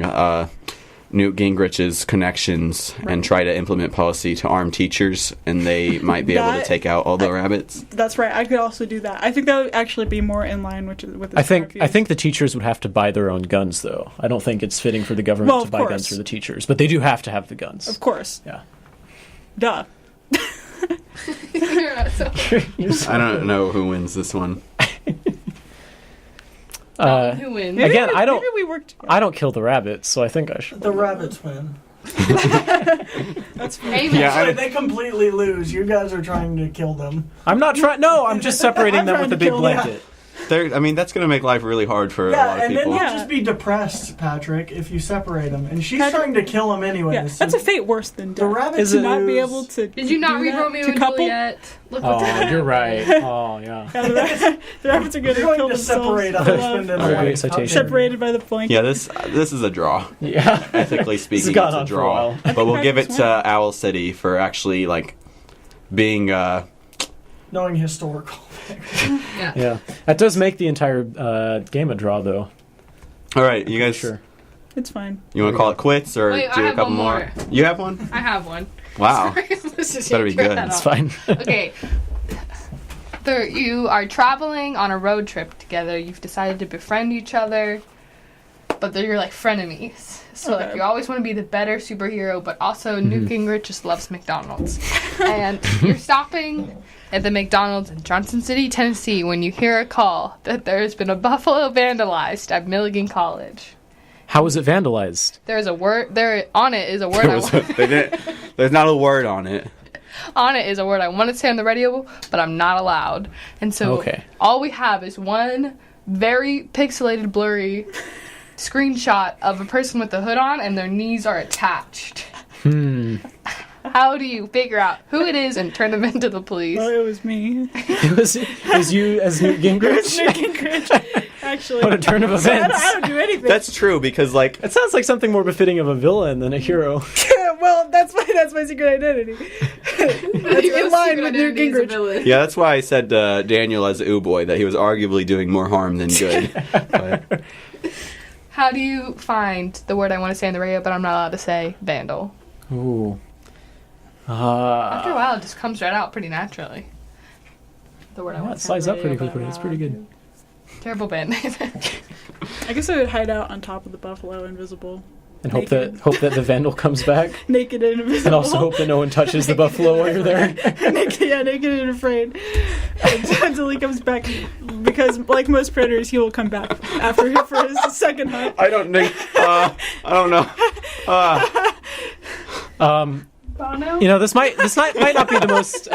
Newt Gingrich's connections and try to implement policy to arm teachers, and they might be able to That- take out all the rabbits? That's right. I could also do that. I think that would actually be more in line with his I prior views. think the teachers would have to buy their own guns, though. I don't think it's fitting for the government Well, to of buy course. guns for the teachers, but they do have to have the guns. Of course. Yeah. Duh. You're not so- I don't know who wins this one. Who wins? Maybe Again, we, I don't- Maybe we worked. I don't kill the rabbits, so I think I should. The rabbits win. That's fine. Amen. Yeah, Sorry, they completely lose. You guys are trying to kill them. I'm not trying. No, I'm just separating I'm them trying with a to big kill them. blanket. I mean, that's going to make life really hard for a lot Yeah, of and then people. you'll Yeah. just be depressed, Patrick, if you separate them. And she's Patrick- trying to kill them anyways. Yeah, that's a fate worse than The death. rabbits Is to it- not be able to. Did you not do read that Romeo to and couple? Juliet? Look what's Oh, you're right. Oh, yeah. Yeah, the rabbits are going to You're kill going to themselves. separate a for love. husband and a Alright, wife. citation. How dare you. Separated by the blanket. Yeah, this is a draw. Yeah. Ethically speaking, gone it's a on for a draw. while. But we'll give it Patrick's to Owl City for actually like being. Knowing historical. Yeah. Yeah. That does make the entire game a draw, though. All right, you guys. Sure. It's fine. You want to call it quits or Wait, I do a have couple one more? more. You have one? I have one. Wow. Sorry, let's just Better be take good. that It's off. fine. Okay. You are traveling on a road trip together. You've decided to befriend each other, but you're like frenemies. So like Okay. you always want to be the better superhero, but also Newt Gingrich just loves McDonald's. And you're stopping at the McDonald's in Johnson City, Tennessee, when you hear a call that there's been a buffalo vandalized at Milligan College. How was it vandalized? There's a word there on it is a word There I was want. there's not a word on it. On it is a word I want to say on the radio, but I'm not allowed. And so Okay. all we have is one very pixelated, blurry screenshot of a person with a hood on, and their knees are attached. How do you figure out who it is and turn them into the police? Well, it was me. It was you as Newt Gingrich? Newt Gingrich. Actually. What a turn of I events. don't do anything. That's true because like It sounds like something more befitting of a villain than a hero. Well, that's my secret identity. That's in line with Newt Gingrich. yeah, that's why I said Daniel as Ooh Boy that he was arguably doing more harm than good. But- How do you find the word I want to say on the radio, but I'm not allowed to say? Vandal. Ooh. After a while, it just comes right out pretty naturally. The word I Yeah, want it to say on slides the up radio, pretty but I'm quickly. not It's pretty allowed good. to. Terrible band name. I guess I would hide out on top of the buffalo, invisible, And hope Naked. that the vandal comes back. naked and invisible. And also hope that no one touches the buffalo while you're there. naked and afraid until he comes back. Because, like most predators, he will come back after for his second hunt. I don't think. I don't know. Bono? You know, this might not be the most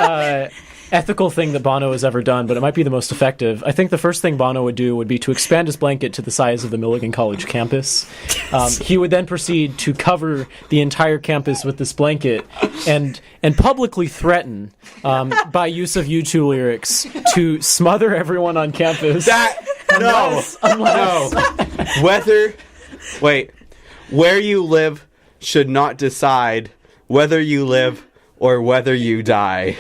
ethical thing that Bono has ever done, but it might be the most effective. I think the first thing Bono would do would be to expand his blanket to the size of the Milligan College campus. He would then proceed to cover the entire campus with this blanket and publicly threaten, by use of U2 lyrics, to smother everyone on campus. Unless- where you live should not decide whether you live or whether you die.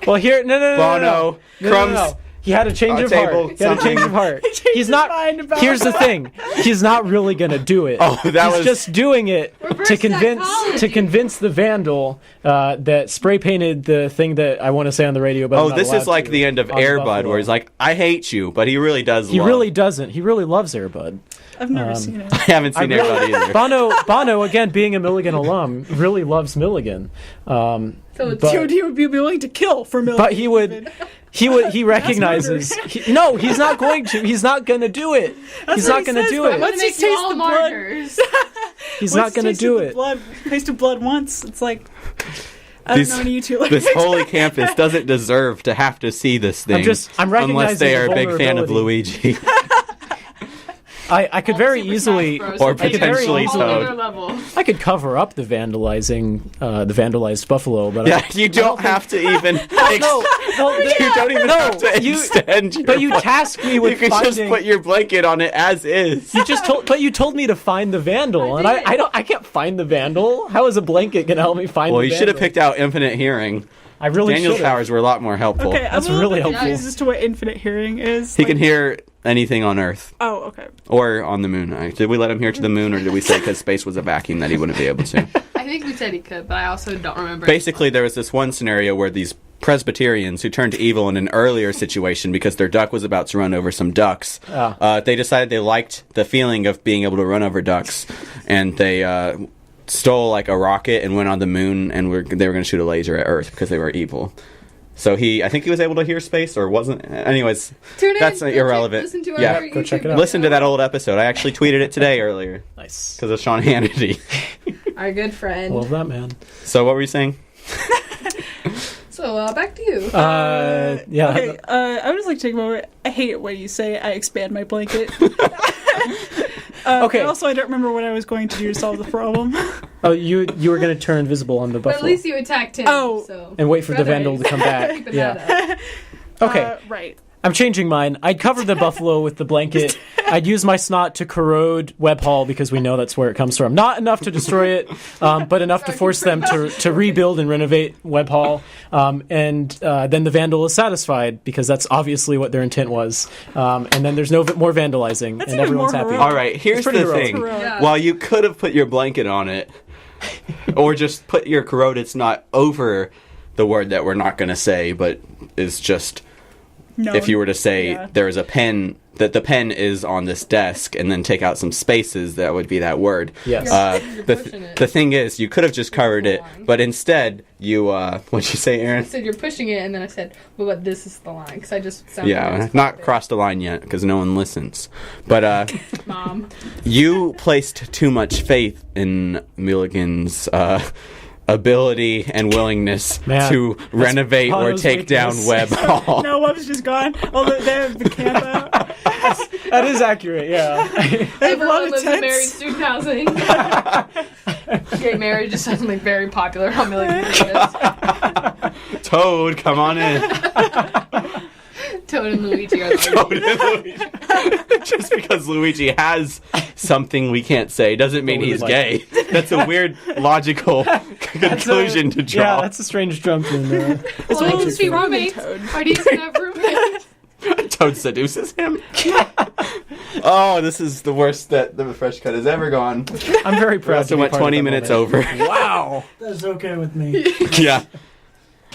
Well, here, no. Bono, Crumbs, He had a change on of table, heart. He had a change of heart. changed He's his not. mind about Here's the thing. He's not really gonna do it. Oh, that He's was- just doing it Reverse to psychology. convince the vandal that spray painted the thing that I want to say on the radio. But I'm Oh, not this is allowed like to, the end of on the Air Bud, Buffalo. where he's like, "I hate you," but he really does. He love. really doesn't. He really loves Air Bud. I've never seen it. I haven't seen Air Bud either. Bono, again, being a Milligan alum, really loves Milligan. So it's But- He would be willing to kill for Milligan. But he would He recognizes. No, he's not going to. He's not going to do it. He's not going to do it. Once he Make you tastes all the blood, martyrs. He's not going to do it. Tasted blood once. It's like I don't know any of you two like This holy campus doesn't deserve to have to see this thing. I'm recognizing unless they the are a big fan of vulnerability. Luigi. I could very Super easily, Smash Bros. or will take it potentially to a whole Toad. other level. I could cover up the vandalized buffalo, but Yeah, you don't have to even. you You don't even have to extend your. But you tasked me with You can finding. just put your blanket on it as is. You told me to find the vandal, and I can't find the vandal. How is a blanket gonna help me find? Well, the you vandal? should have picked out infinite hearing. I really Daniel's should. powers were a lot more helpful. Okay, That's I'm a little really bit helpful. confused as to what infinite hearing is. He Like- can hear anything on Earth Oh, okay. or on the moon. Did we let him hear to the moon, or did we say because space was a vacuum that he wouldn't be able to? I think we said he could, but I also don't remember. Basically, there was this one scenario where these Presbyterians who turned evil in an earlier situation because their duck was about to run over some ducks. They decided they liked the feeling of being able to run over ducks, and they stole like a rocket and went on the moon, and they were going to shoot a laser at Earth because they were evil. So I think he was able to hear space, or wasn't. Anyways, Tune in. that's Go irrelevant. Listen to our Yeah, go check YouTube it out. listen to that old episode. I actually tweeted it today earlier Nice. because of Sean Hannity. Our good friend. Love that, man. So what were you saying? So back to you. Yeah. Okay, I would just like to take a moment. I hate it when you say I expand my blanket. Okay. And also, I don't remember what I was going to do to solve the problem. Oh, you were gonna turn invisible on the but at buffalo least you attacked him. Oh. So. and wait for the Brothers. vandal to come back. Keeping Yeah. that up. Okay. Right. I'm changing mine. I'd cover the buffalo with the blanket. I'd use my snot to corrode Webb Hall because we know that's where it comes from. Not enough to destroy it, but enough to force them to rebuild and renovate Webb Hall. And then the vandal is satisfied because that's obviously what their intent was. And then there's no more vandalizing, That's and even everyone's more happy. heroic. All right, here's pretty the heroic. thing. Heroic. Yeah. While you could have put your blanket on it, or just put your corroded snot over the word that we're not going to say, but is just No. if you were to say Yeah. there is a pen, that the pen is on this desk, and then take out some spaces, that would be that word. Yes. You're The pushing it. the thing is, you could have just covered it, but instead you what'd you say, I Erin? said you're pushing it, and then I said, "Well, but this is the line," because I just sounded Yeah, not crossed the line yet because no one listens. But Mom. you placed too much faith in Milligan's ability and willingness Man, to renovate or Bono's take down weakness. Webb Hall. No, Webb's just gone. Although they have the camp out. That is accurate, yeah. They have a lot Everyone of lives in married tents. student housing. Gay marriage is suddenly very popular on Milligan College. Toad, come on in. Toad and Luigi are the Toad and Luigi. Just because Luigi has something we can't say doesn't mean we he's would gay. That's a weird logical conclusion to draw. Yeah, that's a strange jump in there. Well, they can be Toad. roommates. Toad. Why do you have roommates? Toad seduces him. Oh, this is the worst that the Fresh Cut has ever gone. I'm very We proud also to be went part 20 of that minutes moment. over. Wow. That's okay with me. Yeah.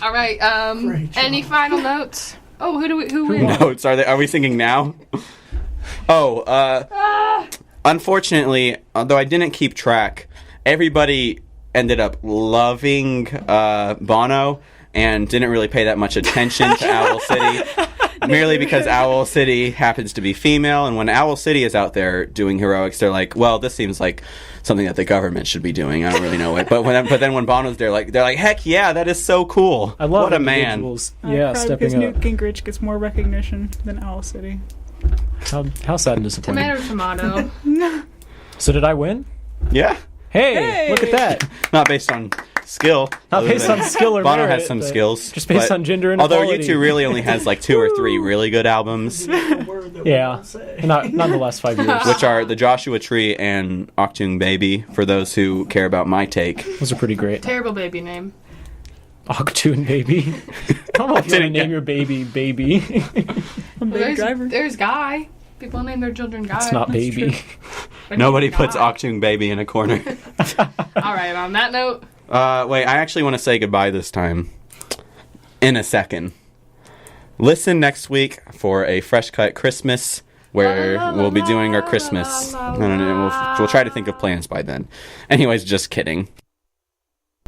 All right. Great job. Any final notes? Oh, who we? Notes. Are we singing now? Oh, unfortunately, although I didn't keep track, everybody ended up loving Bono and didn't really pay that much attention to Owl City. Merely because Owl City happens to be female, and when Owl City is out there doing heroics, they're like, "Well, this seems like something that the government should be doing." I don't really know it, but then when Bono's there, they're like, "Heck yeah, that is so cool! I love what a man!" individuals. I'm Yeah, proud stepping because up. Newt Gingrich gets more recognition than Owl City. How sad and disappointing. Tomato, tomato. So did I win? Yeah, Hey, look at that. not based on skill. Not other based than on skill or Bono merit, has some but skills, just based but on gender although inequality. U2 really only has like 2 or 3 really good albums, The word that we Yeah. don't say. Not in the last 5 years. which are The Joshua Tree and Octung Baby, for those who care about my take. Those are pretty great. Terrible baby name. Octoon baby. I don't know if you want to name your baby baby. I'm Baby Driver. There's Guy. People name their children Guy. It's not baby. But Nobody he's puts Guy. Octung Baby in a corner. All right. On that note, Wait, I actually want to say goodbye this time. In a second. Listen next week for a Fresh Cut Christmas, where we'll be doing our Christmas. I don't know. We'll try to think of plans by then. Anyways, just kidding.